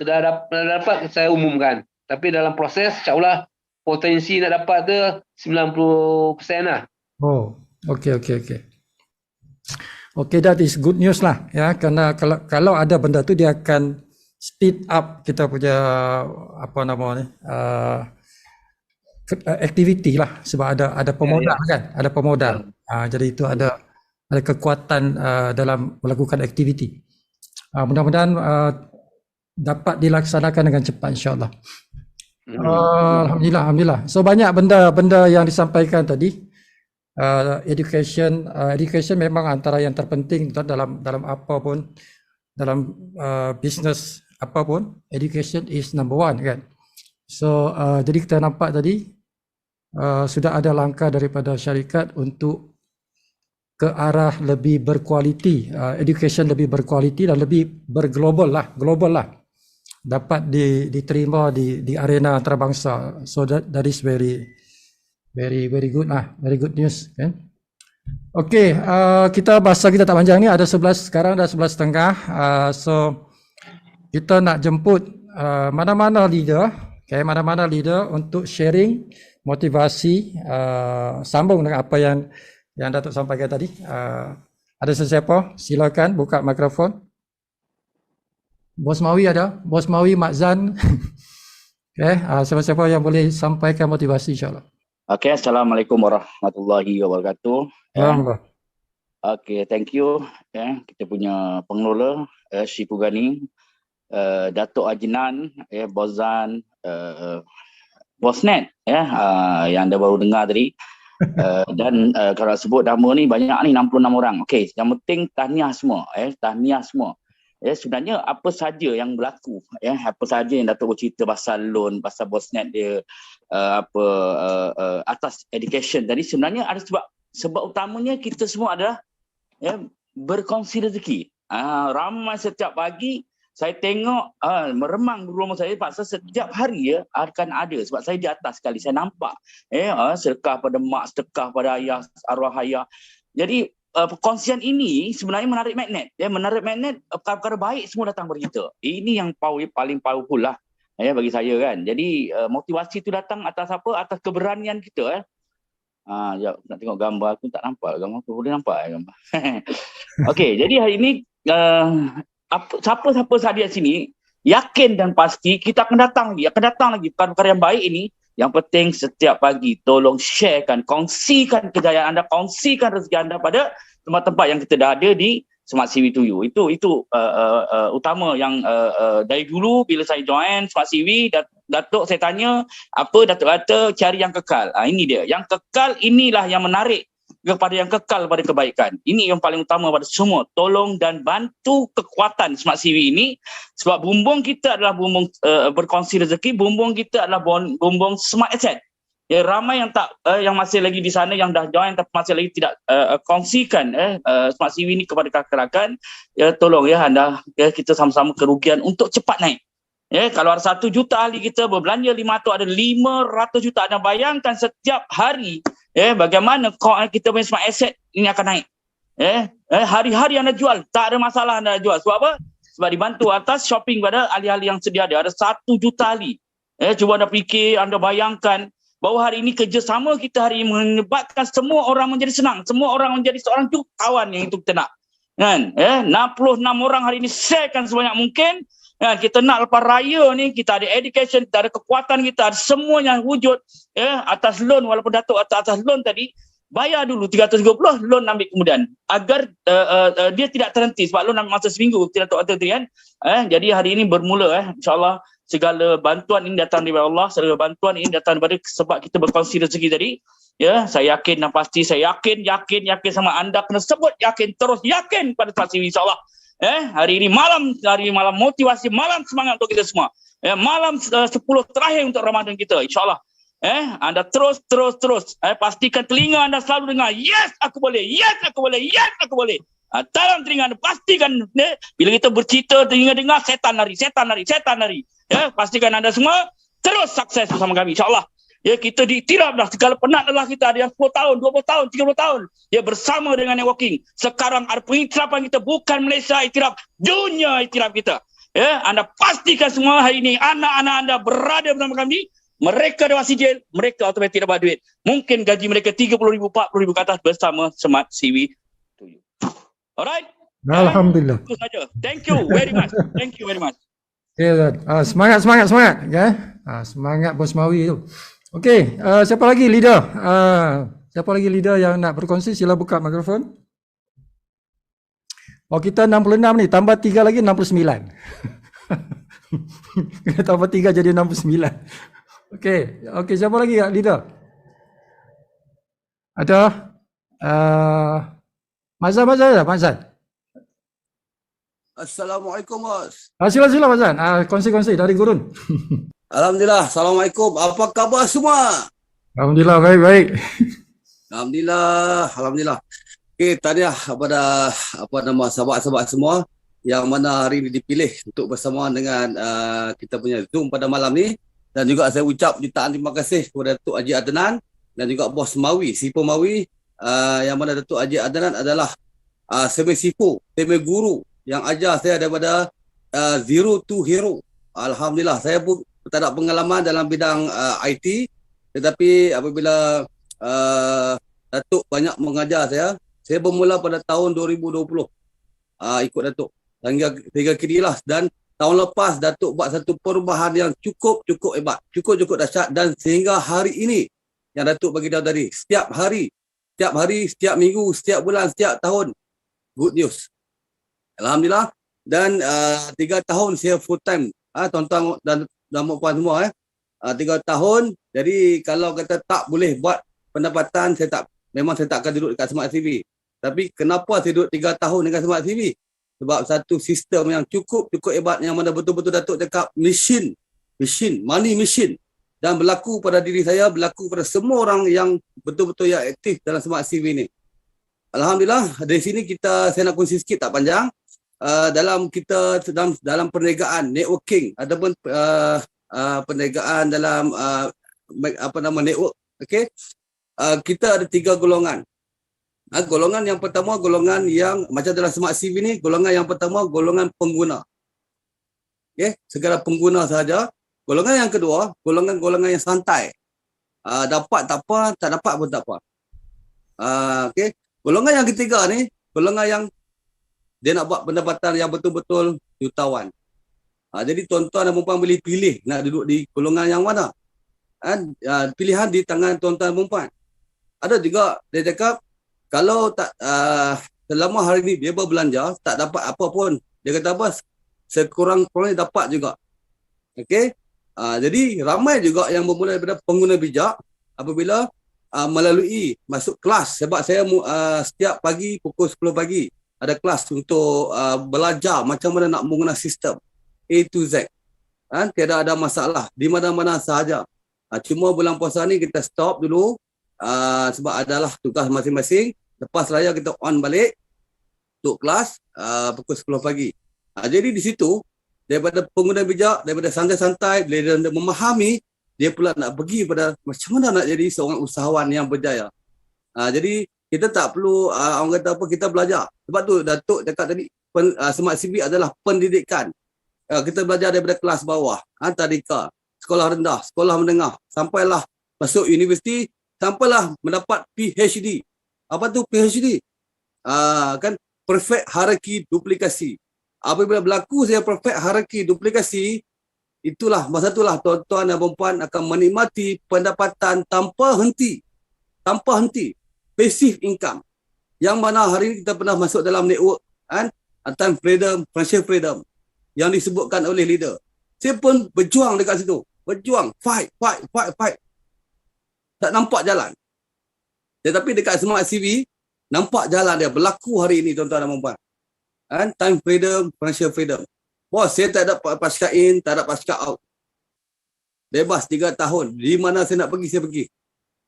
S2: dapat saya umumkan. Tapi dalam proses insya-Allah potensi nak dapat tu 90% lah. Oh, okey. Okey, that is good news lah ya, kerana kalau ada benda tu dia akan speed up kita punya aktiviti lah, sebab ada pemodal kan, ada pemodal. Jadi itu ada kekuatan dalam melakukan aktiviti. Mudah-mudahan dapat dilaksanakan dengan cepat insya-Allah. Alhamdulillah. So banyak benda yang disampaikan tadi. Education memang antara yang terpenting dalam apa pun, dalam business apapun, education is number one kan. So jadi kita nampak tadi sudah ada langkah daripada syarikat untuk ke arah lebih berkualiti, education lebih berkualiti dan lebih global lah. Dapat diterima di arena antarabangsa. So that is very good lah, very good news kan. Okey, kita bahasa kita tak panjang ni, ada 11 sekarang, dah 11.30. So kita nak jemput mana-mana leader untuk sharing motivasi, sambung dengan apa yang Datuk sampaikan tadi. Ada sesiapa? Silakan buka mikrofon. Bos Mawi ada? Bos Mawi, Mak Zan. Okay, siapa-siapa yang boleh sampaikan motivasi insyaAllah.
S4: Okay, Assalamualaikum warahmatullahi wabarakatuh. Okay, thank you. Kita punya pengelola, Syifu Ghani, Datuk Ajnan, Bos Zan, Bosnet, yang anda baru dengar tadi. Dan kalau sebut nama ni banyak ni, 66 orang. Okay, yang penting tahniah semua. Tahniah semua. Sebenarnya apa saja yang berlaku, apa saja yang Datuk bercerita pasal loan, pasal Bosnet dia, atas education tadi, sebenarnya ada sebab utamanya kita semua adalah berkongsi rezeki. Ramai setiap pagi Saya tengok meremang di rumah saya pasal setiap hari ya akan ada, sebab saya di atas sekali saya nampak sedekah pada mak, sedekah pada ayah, arwah ayah. Jadi perkongsian ini sebenarnya menarik magnet, menarik magnet, perkara-perkara baik semua datang kepada kita. Ini yang paling powerful lah bagi saya kan. Jadi motivasi itu datang atas apa? Atas keberanian kita. Sekejap, nak tengok gambar aku tak nampak gambar aku. Boleh nampak gambar? Okey, jadi hari ini siapa-siapa sahaja di sini yakin dan pasti kita akan datang lagi perkara-perkara yang baik ini. Yang penting setiap pagi tolong sharekan, kongsikan kejayaan anda, kongsikan rezeki anda pada tempat-tempat yang kita dah ada di Smart CV to You. Itu utama yang dari dulu bila saya join Smart CV, Datuk saya tanya, apa Datuk kata cari yang kekal. Ini dia. Yang kekal inilah yang menarik kepada yang kekal pada kebaikan. Ini yang paling utama pada semua. Tolong dan bantu kekuatan Smart CV ini, sebab bumbung kita adalah bumbung berkongsi rezeki, bumbung kita adalah bumbung smart asset. Ya, ramai yang masih lagi di sana yang dah join tapi masih lagi tidak kongsikan Smart CV ini kepada rakan-rakan. Ya, tolong anda kita sama-sama kerugian untuk cepat naik. Kalau ada 1 juta ahli kita berbelanja 500, ada 500 juta. Anda bayangkan setiap hari bagaimana kita punya smart asset ini akan naik. Hari-hari anda jual, tak ada masalah anda jual. Sebab apa? Sebab dibantu atas shopping pada ahli-ahli yang sedia ada. Ada 1 juta ahli. Cuba anda fikir, anda bayangkan bahawa hari ini kerjasama kita hari ini menyebabkan semua orang menjadi senang. Semua orang menjadi seorang jutawan yang itu kita nak. Kan? 66 orang hari ini sharekan sebanyak mungkin. Kita nak lepas raya ni, kita ada education, kita ada kekuatan, kita ada semua yang wujud atas loan. Walaupun Datuk atas loan tadi, bayar dulu 330, loan ambil kemudian agar dia tidak terhenti, sebab loan ambil masa seminggu tidak tahu kan. Jadi hari ini bermula insyaAllah segala bantuan ini datang daripada Allah, segala bantuan ini datang daripada sebab kita berkongsi rezeki tadi. Saya yakin dan pasti, saya yakin sama anda, kena sebut yakin, terus yakin pada Smart CV insyaAllah. Hari ini malam motivasi, malam semangat untuk kita semua. Malam 10 terakhir untuk Ramadan kita insyaAllah. Anda terus pastikan telinga anda selalu dengar, yes aku boleh, yes aku boleh, yes aku boleh. Dalam telinga anda pastikan bila kita bercerita telinga dengar, setan lari. Pastikan anda semua terus sukses bersama kami insyaAllah. Kita diiktiraf dah, segala penat adalah kita ada yang 10 tahun, 20 tahun, 30 tahun. Bersama dengan networking. Sekarang ada pengiktirafan kita, bukan Malaysia iktiraf, dunia iktiraf kita. Anda pastikan semua hari ini anak-anak anda berada bersama kami. Mereka dah sijil, mereka automatik dapat duit. Mungkin gaji mereka 30,000, 40,000 ke atas bersama Smart CV to You. Alright?
S1: Alhamdulillah.
S4: Itu saja. Thank you very much.
S1: Semangat. Semangat Bos Mawi tu. Okey, siapa lagi leader? Siapa lagi leader yang nak berkongsi? Sila buka mikrofon. Kita 66 ni, tambah 3 lagi 69. Tambah 3 jadi 69. Okey, siapa lagi leader? Ada Mazan.
S5: Assalamualaikum bos.
S1: Sila Mazan. Kongsi dari gurun.
S5: Alhamdulillah. Assalamualaikum. Apa khabar semua?
S1: Alhamdulillah baik.
S5: Alhamdulillah. Okey, tahniah kepada sahabat-sahabat semua yang mana hari ini dipilih untuk bersama dengan kita punya Zoom pada malam ni, dan juga saya ucap jutaan terima kasih kepada Datuk Haji Adnan dan juga Bos Mawi, Sipo Mawi, yang mana Datuk Haji Adnan adalah semi-sipo, semi-guru yang ajar saya daripada zero to hero. Alhamdulillah, saya pun tak ada pengalaman dalam bidang IT, tetapi apabila Datuk banyak mengajar saya bermula pada tahun 2020 ikut Datuk hingga kini lah, dan tahun lepas Datuk buat satu perubahan yang cukup hebat, cukup dahsyat, dan sehingga hari ini yang Datuk bagi tahu tadi, setiap hari, setiap minggu, setiap bulan, setiap tahun, good news. Alhamdulillah. Dan 3 tahun saya full time, tuan-tuan dan puan semua 3 tahun. Jadi kalau kata tak boleh buat pendapatan, memang saya tak akan duduk dekat Smart CV. Tapi kenapa saya duduk 3 tahun dengan Smart CV? Sebab satu sistem yang cukup hebat, yang mana betul-betul Datuk cakap money machine, dan berlaku pada diri saya, berlaku pada semua orang yang betul-betul yang aktif dalam Smart CV ni. Alhamdulillah, dari sini saya nak kongsi sikit, tak panjang. dalam kita dalam perniagaan, networking ataupun perniagaan dalam network, okey. Kita ada 3 golongan. Golongan yang pertama, golongan yang macam dalam Smart CV ni, golongan yang pertama golongan pengguna. Okey, segala pengguna sahaja. Golongan yang kedua, golongan yang santai. Dapat tak apa, tak dapat pun tak apa. Okey. Golongan yang ketiga ni, golongan yang dia nak buat pendapatan yang betul-betul jutawan. Jadi tuan-tuan dan puan boleh pilih nak duduk di golongan yang mana. Pilihan di tangan tuan-tuan dan puan. Ada juga dia cakap kalau tak selama hari ni dia berbelanja tak dapat apa pun. Dia kata apa? Sekurang-kurangnya dapat juga. Okey. Jadi ramai juga yang bermula daripada pengguna bijak apabila melalui masuk kelas, sebab saya setiap pagi pukul 10 pagi ada kelas untuk belajar macam mana nak menggunakan sistem A to Z. Tiada ada masalah di mana-mana sahaja. Cuma bulan puasa ni kita stop dulu sebab adalah tugas masing-masing. Lepas raya kita on balik untuk kelas pukul 10 pagi. Jadi di situ daripada pengguna bijak, daripada santai-santai, bila dia memahami, dia pula nak pergi pada macam mana nak jadi seorang usahawan yang berjaya. Jadi kita tak perlu orang kata apa, kita belajar. Sebab tu Datuk cakap tadi Smart CV adalah pendidikan. Kita belajar daripada kelas bawah, tadika, sekolah rendah, sekolah menengah, sampailah masuk universiti, sampailah mendapat PhD. Apa tu PhD? Kan perfect hierarchy duplikasi. Apabila berlaku saya perfect hierarchy duplikasi, itulah masa itulah tuan-tuan dan puan akan menikmati pendapatan tanpa henti. Tanpa henti. Passive income. Yang mana hari ini kita pernah masuk dalam network time freedom, financial freedom yang disebutkan oleh leader. Saya pun berjuang dekat situ. Berjuang, fight. Tak nampak jalan. Tetapi dekat Smart CV nampak jalan dia berlaku hari ini tuan-tuan dan puan. Time freedom, financial freedom. Bos, saya tak ada pasca in, tak ada pasca out. Bebas 3 tahun. Di mana saya nak pergi, saya pergi.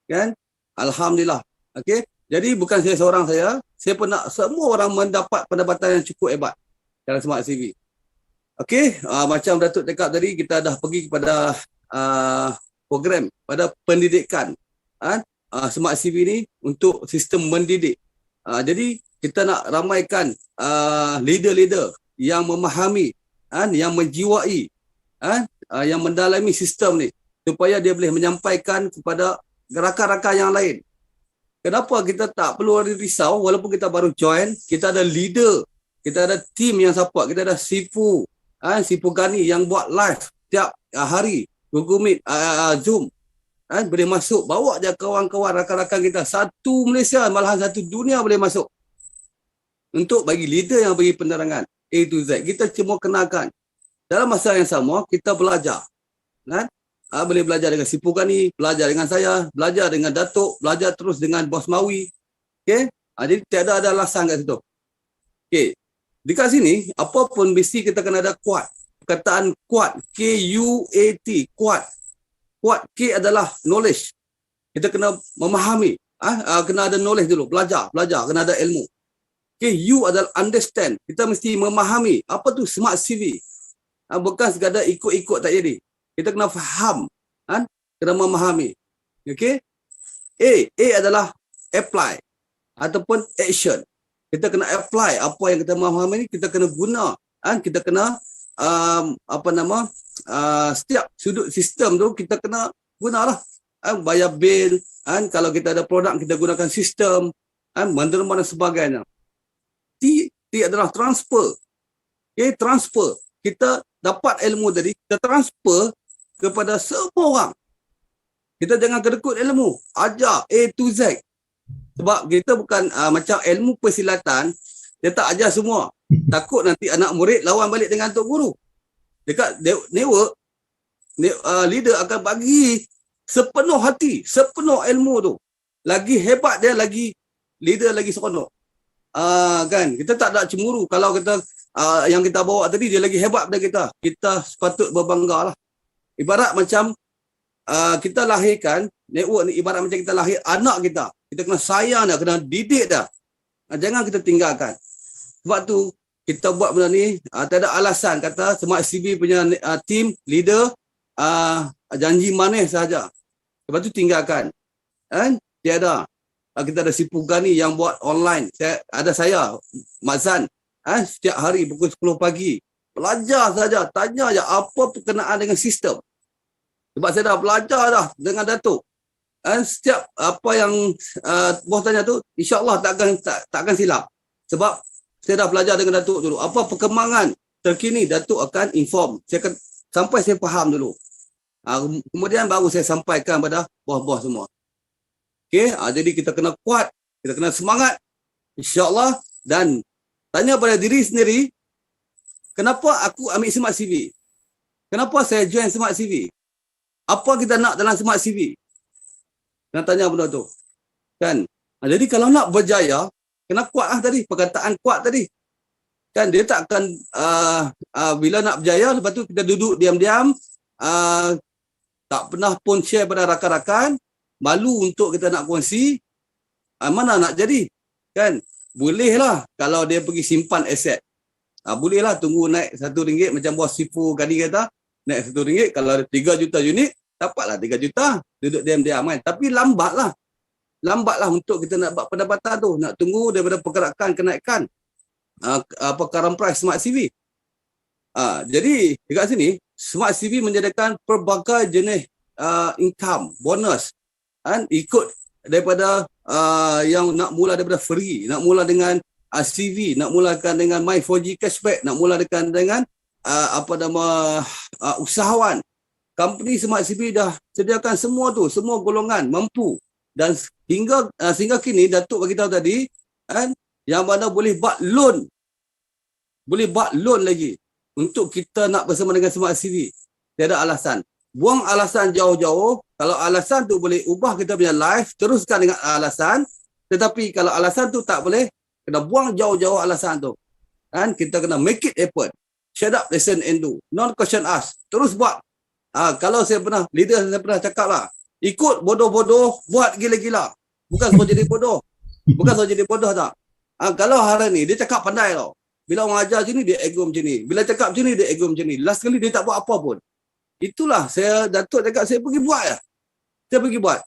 S5: Kan? Alhamdulillah. Okey. Jadi bukan saya seorang saya pun nak semua orang mendapat pendapatan yang cukup hebat dalam Smart CV. Okey, macam Datuk cakap tadi, kita dah pergi kepada program pada pendidikan. Smart CV ni untuk sistem mendidik. Jadi kita nak ramaikan leader-leader yang memahami, yang menjiwai, yang mendalami sistem ni supaya dia boleh menyampaikan kepada rakan-rakan yang lain. Kenapa kita tak perlu risau walaupun kita baru join, kita ada leader, kita ada team yang support, kita ada Sifu Gani yang buat live setiap hari, Google Meet, Zoom. Boleh masuk, bawa je kawan-kawan rakan-rakan kita. Satu Malaysia, malahan satu dunia boleh masuk. Untuk bagi leader yang bagi penerangan A to Z. Kita cuma kenalkan. Dalam masa yang sama, kita belajar. Boleh belajar dengan Sipu Gani, belajar dengan saya, belajar dengan Datuk, belajar terus dengan Bos Mawi. Okay? Jadi tiada ada alasan kat situ. Okay. Dekat sini, apa pun mesti kita kena ada kuat. Perkataan kuat, K-U-A-T, kuat. Kuat, K adalah knowledge. Kita kena memahami. Kena ada knowledge dulu, belajar, kena ada ilmu. Okay, U adalah understand. Kita mesti memahami. Apa tu Smart CV? Bukan sekadar ikut-ikut tak jadi. Kita kena faham. Kena memahami. Okay? A adalah apply. Ataupun action. Kita kena apply apa yang kita memahami ni, kita kena guna. Kita kena setiap sudut sistem tu kita kena gunalah. Bayar bil, kalau kita ada produk kita gunakan sistem, menderma dan sebagainya. T adalah transfer. Okay, transfer. Kita dapat ilmu tadi, kita transfer kepada semua orang. Kita jangan kedekut ilmu. Ajar A to Z. Sebab kita bukan macam ilmu persilatan, dia tak ajar semua. Takut nanti anak murid lawan balik dengan tok guru. Dekat network, leader akan bagi sepenuh hati, sepenuh ilmu tu. Lagi hebat dia, lagi leader lagi seronok. Kan, kita tak ada cemburu kalau kita yang kita bawa tadi dia lagi hebat daripada kita. Kita sepatut berbangga lah. Ibarat macam kita lahirkan network ni, ibarat macam kita lahir anak kita. Kita kena sayang dah, kena didik dah. Jangan kita tinggalkan. Sebab tu kita buat benda ni, tak ada alasan kata Smart CV punya team, leader, janji manis sahaja. Lepas tu tinggalkan. Kan? Tiada. Kita ada Sipu Gani yang buat online. Saya, Mak Zan, setiap hari pukul 10 pagi. Belajar saja, tanya je apa berkenaan dengan sistem. Sebab saya dah belajar dah dengan Datuk. Setiap apa yang bos tanya tu, insya-Allah tak akan silap. Sebab saya dah belajar dengan Datuk dulu. Apa perkembangan terkini, Datuk akan inform. Sampai saya faham dulu. Kemudian baru saya sampaikan pada bos-bos semua. Okey, jadi kita kena kuat, kita kena semangat, insya-Allah. Dan tanya pada diri sendiri, kenapa aku ambil Smart CV? Kenapa saya join Smart CV? Apa kita nak dalam Smart CV? Kena tanya benda tu. Kan? Jadi kalau nak berjaya, kena kuat tadi, perkataan kuat tadi. Kan dia tak akan bila nak berjaya, lepas tu kita duduk diam-diam, tak pernah pun share pada rakan-rakan, malu untuk kita nak kongsi, mana nak jadi? Kan? Bolehlah kalau dia pergi simpan aset. Bolehlah tunggu naik RM1 macam bos Sipu Gani kata, naik RM1 kalau ada 3 juta unit, dapatlah 3 juta, duduk diam-diam kan. Tapi lambatlah untuk kita nak buat pendapatan tu, nak tunggu daripada pergerakan kenaikan current price Smart CV. Jadi dekat sini Smart CV menyediakan pelbagai jenis income, bonus, kan, ikut daripada yang nak mula daripada free, nak mula dengan CV, nak mulakan dengan My 4G cashback, nak mulakan dengan usahawan. Company Smart CV dah sediakan semua tu, semua golongan mampu. Dan sehingga kini Datuk bagi tahu tadi, kan, yang mana boleh buat loan lagi untuk kita nak bersama dengan Smart CV. Tiada alasan. Buang alasan jauh-jauh. Kalau alasan tu boleh ubah kita punya life, teruskan dengan alasan. Tetapi kalau alasan tu tak boleh, kena buang jauh-jauh alasan tu. Kan, kita kena make it happen. Shut up, listen and do. Non question ask. Terus buat. Kalau saya pernah, leader saya pernah cakap lah, ikut bodoh-bodoh, buat gila-gila. Bukan suruh jadi bodoh. Bukan suruh jadi bodoh tak. Kalau hari ni, dia cakap pandai tau. Bila orang ajar macam ni, dia ego macam ni. Bila cakap macam ni, dia ego macam ni. Last kali, dia tak buat apa pun. Itulah, Datuk cakap, saya pergi buat ya. Saya pergi buat.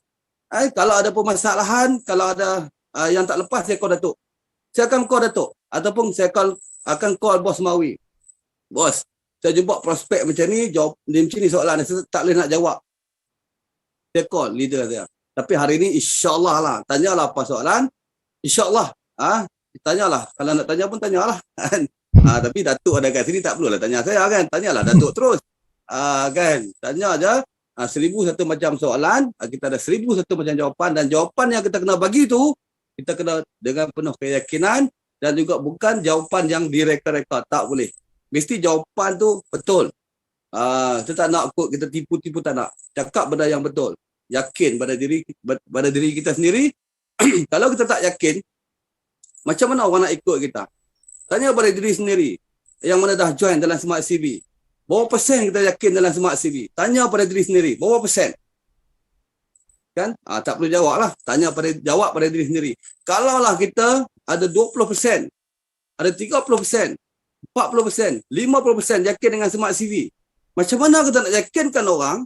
S5: Kalau ada permasalahan, kalau ada yang tak lepas, saya call Datuk. Saya akan call Datuk. Ataupun saya akan call Bos Mawi. Bos, saya jumpa prospek macam ni, jawab dia macam ni soalan, saya tak boleh nak jawab. Saya call leader saya. Tapi hari ni insya-Allah lah, tanyalah apa soalan. Insya-Allah, tanyalah. Kalau nak tanya pun tanyalah. Tapi Datuk ada kat sini tak perlulah tanya saya kan. Tanyalah Datuk terus. Kan, tanya aja. 1001 macam soalan, kita ada 1001 macam jawapan, dan jawapan yang kita kena bagi tu, kita kena dengan penuh keyakinan, dan juga bukan jawapan yang direka-reka, tak boleh. Mesti jawapan tu betul. Kita tak nak kita tipu-tipu, tak nak. Cakap benda yang betul. Yakin pada diri kita sendiri. Kalau kita tak yakin, macam mana orang nak ikut kita? Tanya pada diri sendiri yang mana dah join dalam Smart CV. Berapa persen kita yakin dalam Smart CV? Tanya pada diri sendiri, berapa persen? Kan? Tak perlu jawab lah. Jawab pada diri sendiri. Kalaulah kita ada 20%, ada 30%, 40%, 50% yakin dengan Smart CV. Macam mana kita nak yakinkan orang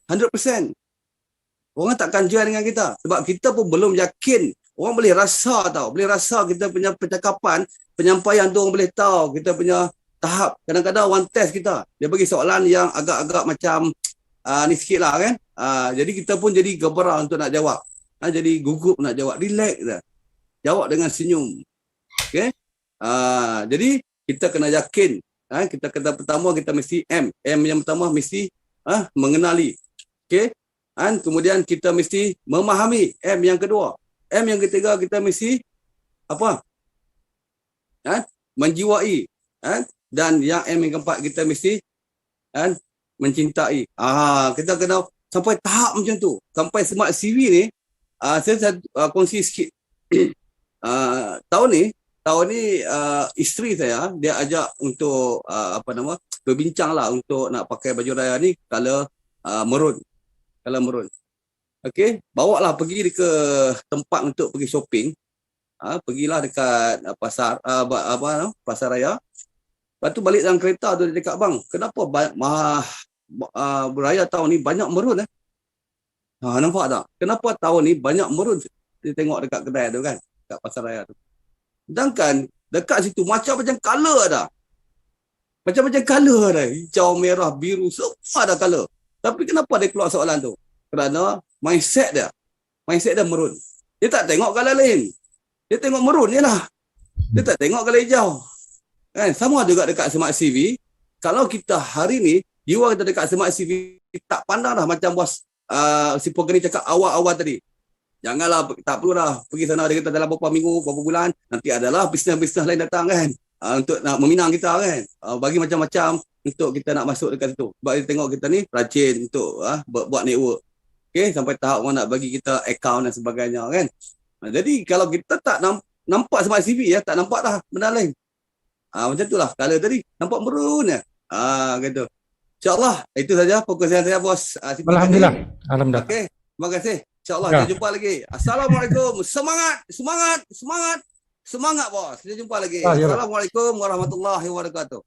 S5: 100%? Orang takkan join dengan kita. Sebab kita pun belum yakin. Orang boleh rasa tau. Boleh rasa kita punya percakapan, penyampaian tu orang boleh tahu. Kita punya tahap. Kadang-kadang orang test kita. Dia bagi soalan yang agak-agak macam ni sikit lah kan. Jadi kita pun jadi geberah untuk nak jawab. Jadi gugup nak jawab. Relax je. Jawab dengan senyum. Okay? Jadi kita kena yakin. Kita kena pertama kita mesti M yang pertama mesti mengenali. Okay? Kemudian kita mesti memahami. M yang kedua. M yang ketiga kita mesti apa? Menjiwai. Dan yang M yang keempat kita mesti mencintai. Kita kena sampai tahap macam tu. Sampai Smart CV ni, saya kongsi sikit. Tahun ni isteri saya dia ajak untuk berbincang lah untuk nak pakai baju raya ni color maroon. Okey, bawa lah pergi ke tempat untuk pergi shopping. pergilah dekat pasar pasar raya. Lepas tu balik dalam kereta tu dia cakap, bang, kenapa beraya tahun ni banyak merun nampak tak? Kenapa tahun ni banyak merun? Dia tengok dekat kedai tu kan, dekat pasar raya tu. Sedangkan dekat situ macam-macam color dah. Macam-macam color dah. Hijau, merah, biru, semua ada color. Tapi kenapa dia keluar soalan tu? Kerana mindset dia merun. Dia tak tengok color lain. Dia tengok merun je lah. Dia tak tengok color hijau. Kan? Sama juga dekat Smart CV. Kalau kita hari ni, jiwa kita dekat Smart CV, tak pandang dah macam bos si Pogani cakap awal-awal tadi. Janganlah, tak perlu dah pergi sana, dia kata dalam beberapa minggu, beberapa bulan, nanti adalah bisnes-bisnes lain datang kan. Untuk nak meminang kita kan. Bagi macam-macam untuk kita nak masuk dekat situ. Sebab dia tengok kita ni rajin untuk buat network. Okay, sampai tahap orang nak bagi kita account dan sebagainya kan. Jadi kalau kita tak nampak Smart CV tak nampak dah benda lain. Macam itulah color tadi nampak merun gitu. InsyaAllah itu saja fokusan saya bos.
S1: Alhamdulillah. Alhamdulillah.
S5: Okey, terima kasih. InsyaAllah
S1: Ya.
S5: kita jumpa lagi. Assalamualaikum. Semangat bos. Kita jumpa lagi.
S1: Ya.
S5: Assalamualaikum warahmatullahi wabarakatuh.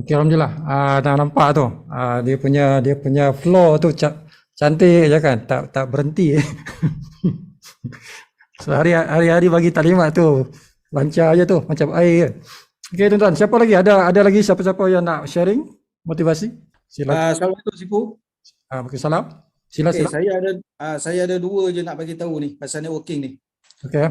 S1: Okey, alhamdulillah. Dah nampak tu. Dia punya flow tu cantik je kan. Tak berhenti. So hari-hari bagi taklimat tu lancar je tu macam air. Okey tuan-tuan, siapa lagi? Ada lagi siapa-siapa yang nak sharing motivasi? Silakan.
S3: Assalamualaikum Sifu.
S1: Waalaikumsalam. Sila.
S3: Saya ada dua je nak bagi tahu ni pasal networking ni.
S1: Okey.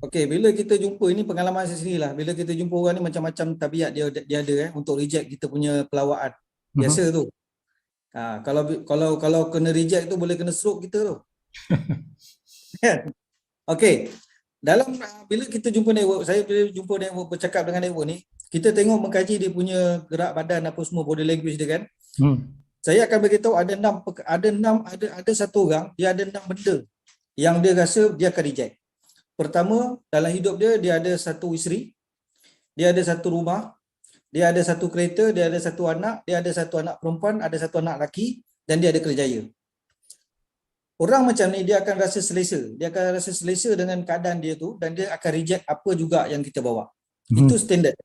S3: Okey, bila kita jumpa, ini pengalaman saya sendiri lah. Bila kita jumpa orang ni macam-macam tabiat dia ada untuk reject kita punya pelawaan. Biasa tu. Kalau kena reject tu boleh kena stroke kita tu. Okey. Bila kita jumpa network, saya bila jumpa network, bercakap dengan network ni, kita tengok mengkaji dia punya gerak badan apa semua, body language dia kan. Saya akan beritahu ada satu orang, dia ada 6 benda yang dia rasa dia akan reject. Pertama, dalam hidup dia ada satu isteri, dia ada satu rumah, dia ada satu kereta, dia ada satu anak, dia ada satu anak perempuan, ada satu anak lelaki dan dia ada kerjaya. Orang macam ni dia akan rasa selesa. Dia akan rasa selesa dengan keadaan dia tu dan dia akan reject apa juga yang kita bawa. Itu standard.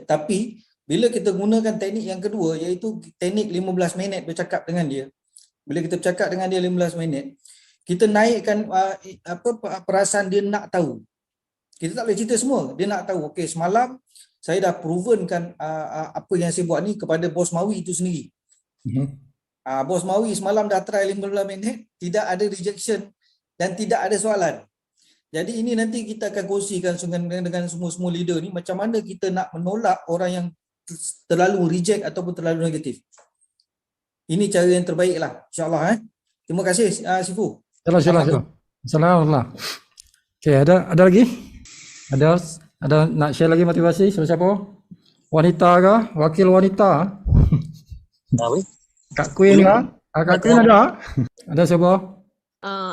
S3: Tapi bila kita gunakan teknik yang kedua, iaitu teknik 15 minit bercakap dengan dia. Bila kita bercakap dengan dia 15 minit, kita naikkan perasaan dia nak tahu. Kita tak boleh cerita semua. Dia nak tahu, okey, semalam saya dah provenkan apa yang saya buat ni kepada bos Mawi itu sendiri. Bos Mawi semalam dah try 15 minit, tidak ada rejection dan tidak ada soalan. Jadi ini nanti kita akan kongsikan dengan semua leader ni macam mana kita nak menolak orang yang terlalu reject ataupun terlalu negatif. Ini cara yang terbaik lah, insyaAllah. Terima kasih Sifu.
S1: Sila. Assalamualaikum. Okey, ada lagi? Ada nak share lagi motivasi siapa? Wanita ke? Wakil wanita? Kak Queen ke? Kak Queen ada? Ada siapa?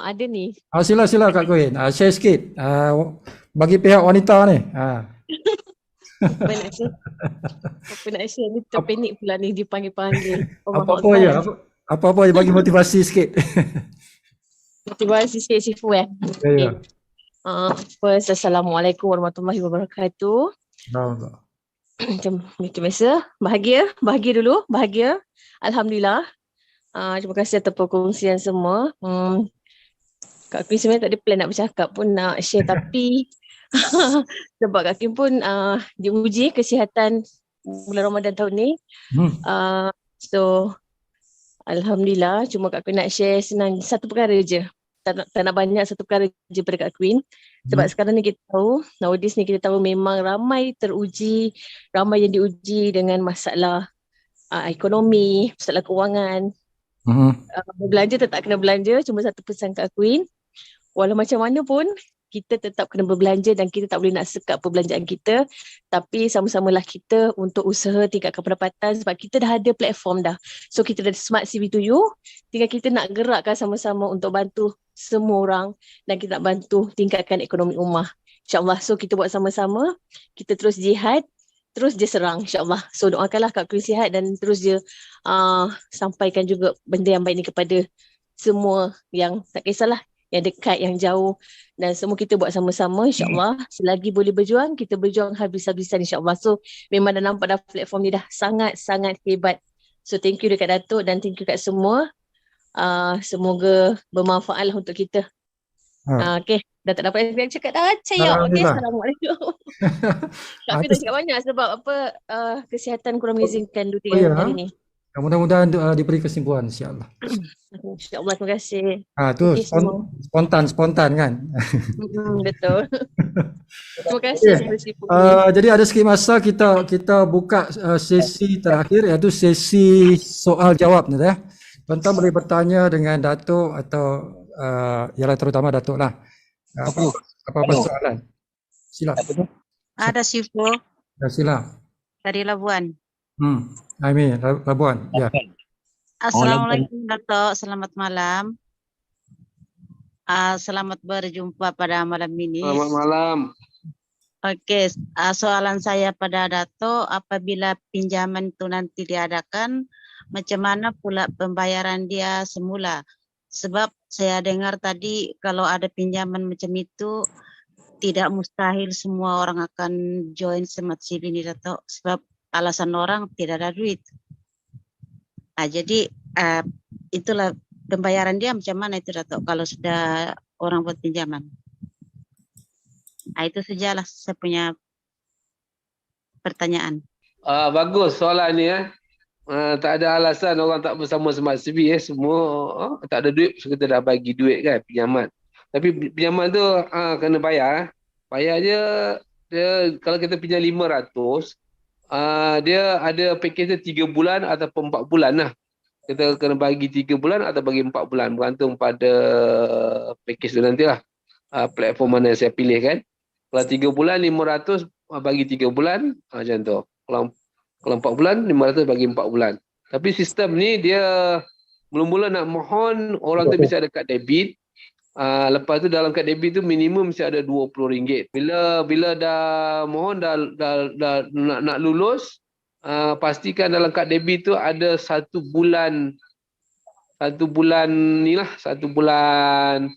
S6: Ada ni.
S1: Sila Kak Queen. Share sikit. Bagi pihak wanita ni.
S6: Apa nak share ni, terpenik pula ni dipanggil-panggil.
S1: Apa-apa je bagi motivasi sikit.
S6: Motivasi sikit Sifu
S1: Ya.
S6: First, Assalamualaikum warahmatullahi wabarakatuh. Macam biasa, bahagia dulu, bahagia. Alhamdulillah. Terima kasih atas perkongsian semua. Kak Queen sebenarnya tak ada plan nak bercakap pun nak share tapi sebab Kak Queen pun diuji kesihatan bulan Ramadan tahun ni. So Alhamdulillah, cuma Kak Queen nak share senang satu perkara je. Tak nak banyak, satu perkara je pada Kak Queen. Sebab sekarang ni kita tahu, nowadays ni kita tahu memang ramai yang diuji dengan masalah ekonomi, masalah kewangan. Belanja tak kena belanja, cuma satu pesan Kak Queen. Walau macam mana pun, kita tetap kena berbelanja dan kita tak boleh nak sekat perbelanjaan kita. Tapi sama-samalah kita untuk usaha tingkatkan pendapatan sebab kita dah ada platform dah. So kita dah Smart CV to you, tinggal kita nak gerakkan sama-sama untuk bantu semua orang dan kita nak bantu tingkatkan ekonomi rumah. InsyaAllah, so kita buat sama-sama, kita terus jihad, terus je serang insyaAllah. So doakanlah Kak Queen sihat dan terus je sampaikan juga benda yang baik ni kepada semua yang tak kisahlah yang dekat, yang jauh, dan semua kita buat sama-sama insya-Allah. Selagi boleh berjuang, kita berjuang habis-habisan insya-Allah. So memang dah nampak dah platform ni dah sangat-sangat hebat. So thank you dekat Datuk dan thank you kat semua. Semoga bermanfaat lah untuk kita. Okay, dah tak dapat yang cakap dah. Cayok. Okay,
S1: Alhamdulillah.
S6: Assalamualaikum. Tapi dah cakap banyak sebab apa, kesihatan kurang mengizinkan 2-3
S1: Oh, ya.
S6: hari ni.
S1: Mudah-mudahan diberi kesimpulan insya-Allah.
S6: InsyaAllah, terima kasih.
S1: Tu
S6: Okey, semua.
S1: spontan kan.
S6: Betul. Terima kasih.
S1: Jadi ada sikit masa kita buka sesi terakhir, iaitu sesi soal jawab ni ya. Tuan-tuan boleh bertanya dengan Datuk atau ialah terutama Datuk lah. Apa soalan? Sila.
S7: Ada Syifu
S1: Sila.
S7: dari Labuan.
S1: Amin, Labuan. Ya.
S7: Assalamualaikum Datuk, selamat malam. Selamat berjumpa pada malam ini.
S2: Selamat malam.
S7: Okey, soalan saya pada Datuk, apabila pinjaman itu nanti diadakan, macam mana pula pembayaran dia semula? Sebab saya dengar tadi kalau ada pinjaman macam itu, tidak mustahil semua orang akan join Smart CV ini Datuk. Sebab alasan orang tidak ada duit. Jadi itulah pembayaran dia macam mana itu Datuk kalau sudah orang buat pinjaman. Itu sajalah saya punya pertanyaan.
S2: Bagus soalan ni tak ada alasan orang tak bersama Smart CV semua tak ada duit, so kita dah bagi duit kan pinjaman. Tapi pinjaman tu kena bayar. Bayar dia kalau kita pinjam 500, dia ada pakej dia 3 bulan ataupun 4 bulan lah. Kita kena bagi 3 bulan atau bagi 4 bulan bergantung pada pakej tu nantilah. Platform mana saya pilih kan. Kalau 3 bulan 500 bagi 3 bulan macam tu. Kalau 4 bulan 500 bagi 4 bulan. Tapi sistem ni dia mula-mula nak mohon orang tu mesti ada kad debit. Lepas tu dalam kad debit tu minimum mesti ada RM20. Bila dah mohon dah nak lulus, pastikan dalam kad debit tu ada 1 bulan ni lah, 1 bulan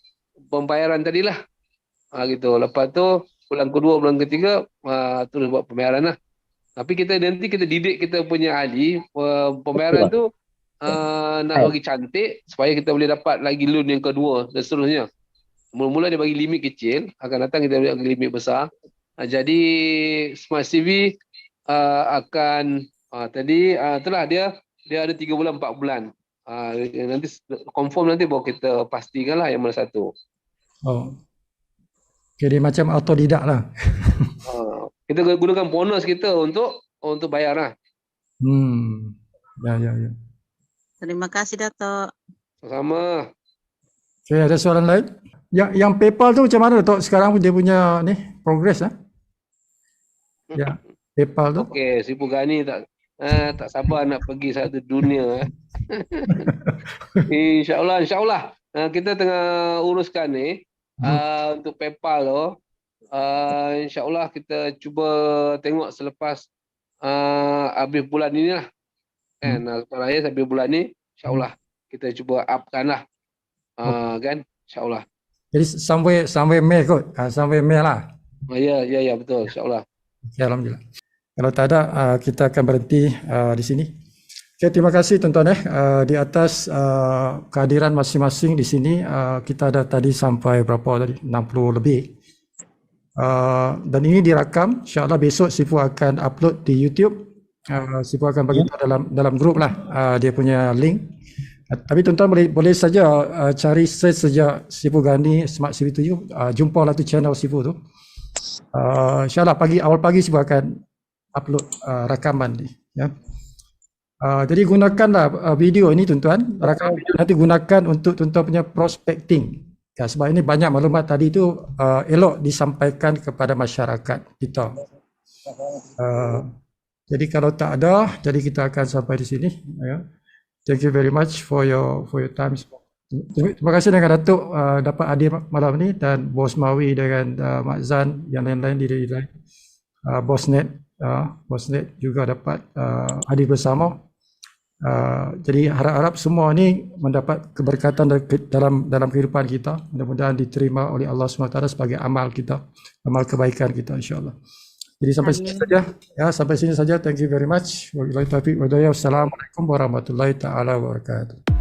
S2: pembayaran tadilah. Gitu. Lepas tu bulan kedua, bulan ketiga terus buat pembayaran lah. Tapi nanti kita didik kita punya ahli pembayaran tu nak bagi cantik supaya kita boleh dapat lagi loan yang kedua dan seterusnya. Mula-mula dia bagi limit kecil, akan datang kita bagi limit besar. Jadi Smart CV akan itulah dia ada 3 bulan 4 bulan. Nanti confirm nanti baru kita pastikanlah yang mana satu.
S1: Okay, dia macam autodidak lah.
S2: Kita gunakan bonus kita untuk bayar lah.
S1: Ya.
S7: Terima kasih Datuk.
S2: Sama.
S1: Okay, ada soalan lain? Yang PayPal tu macam mana Datuk sekarang dia punya ni progress Ya, PayPal tu.
S2: Okey, si Pugani tak sabar nak pergi satu dunia. InsyaAllah. Kita tengah uruskan ni untuk PayPal tu. InsyaAllah kita cuba tengok selepas habis bulan ni lah. Lepas raya habis bulan ni, insyaAllah kita cuba upkan lah. Kan, insyaAllah.
S1: Jadi sampai Mei kot. Sampai Mei lah.
S2: Ya, betul, insyaAllah.
S1: Okay, Alhamdulillah. Kalau tak ada, kita akan berhenti di sini. Okay, terima kasih tuan-tuan. Di atas kehadiran masing-masing di sini, kita ada tadi sampai berapa tadi? 60 lebih. Dan ini direkam. InsyaAllah besok Sifu akan upload di YouTube. Sifu akan bagi dalam grup lah dia punya link. Tapi tuan-tuan boleh saja cari search saja Sifu Ghani Smart CV 7. Jumpalah tu channel Sifu tu. InsyaAllah awal pagi Sifu akan upload rakaman ni. Ya. Jadi gunakanlah video ini tuan-tuan. Rakaman video nanti gunakan untuk tuan-tuan punya prospecting. Ya, sebab ini banyak maklumat tadi tu elok disampaikan kepada masyarakat kita. Jadi kalau tak ada, jadi kita akan sampai di sini. Ya. Thank you very much for your time. Terima kasih dengan Datuk dapat hadir malam ni dan Bos Mawi dengan Mak Zan yang lain-lain di lain. Bosnet juga dapat hadir bersama. Jadi harap-harap semua ni mendapat keberkatan dalam kehidupan kita. Mudah-mudahan diterima oleh Allah SWT sebagai amal kita, amal kebaikan kita, insya-Allah. Jadi sampai sini saja. Ya, sampai sini saja. Thank you very much. Wabillahi taufiq wal hidayah. Wassalamualaikum warahmatullahi taala wabarakatuh.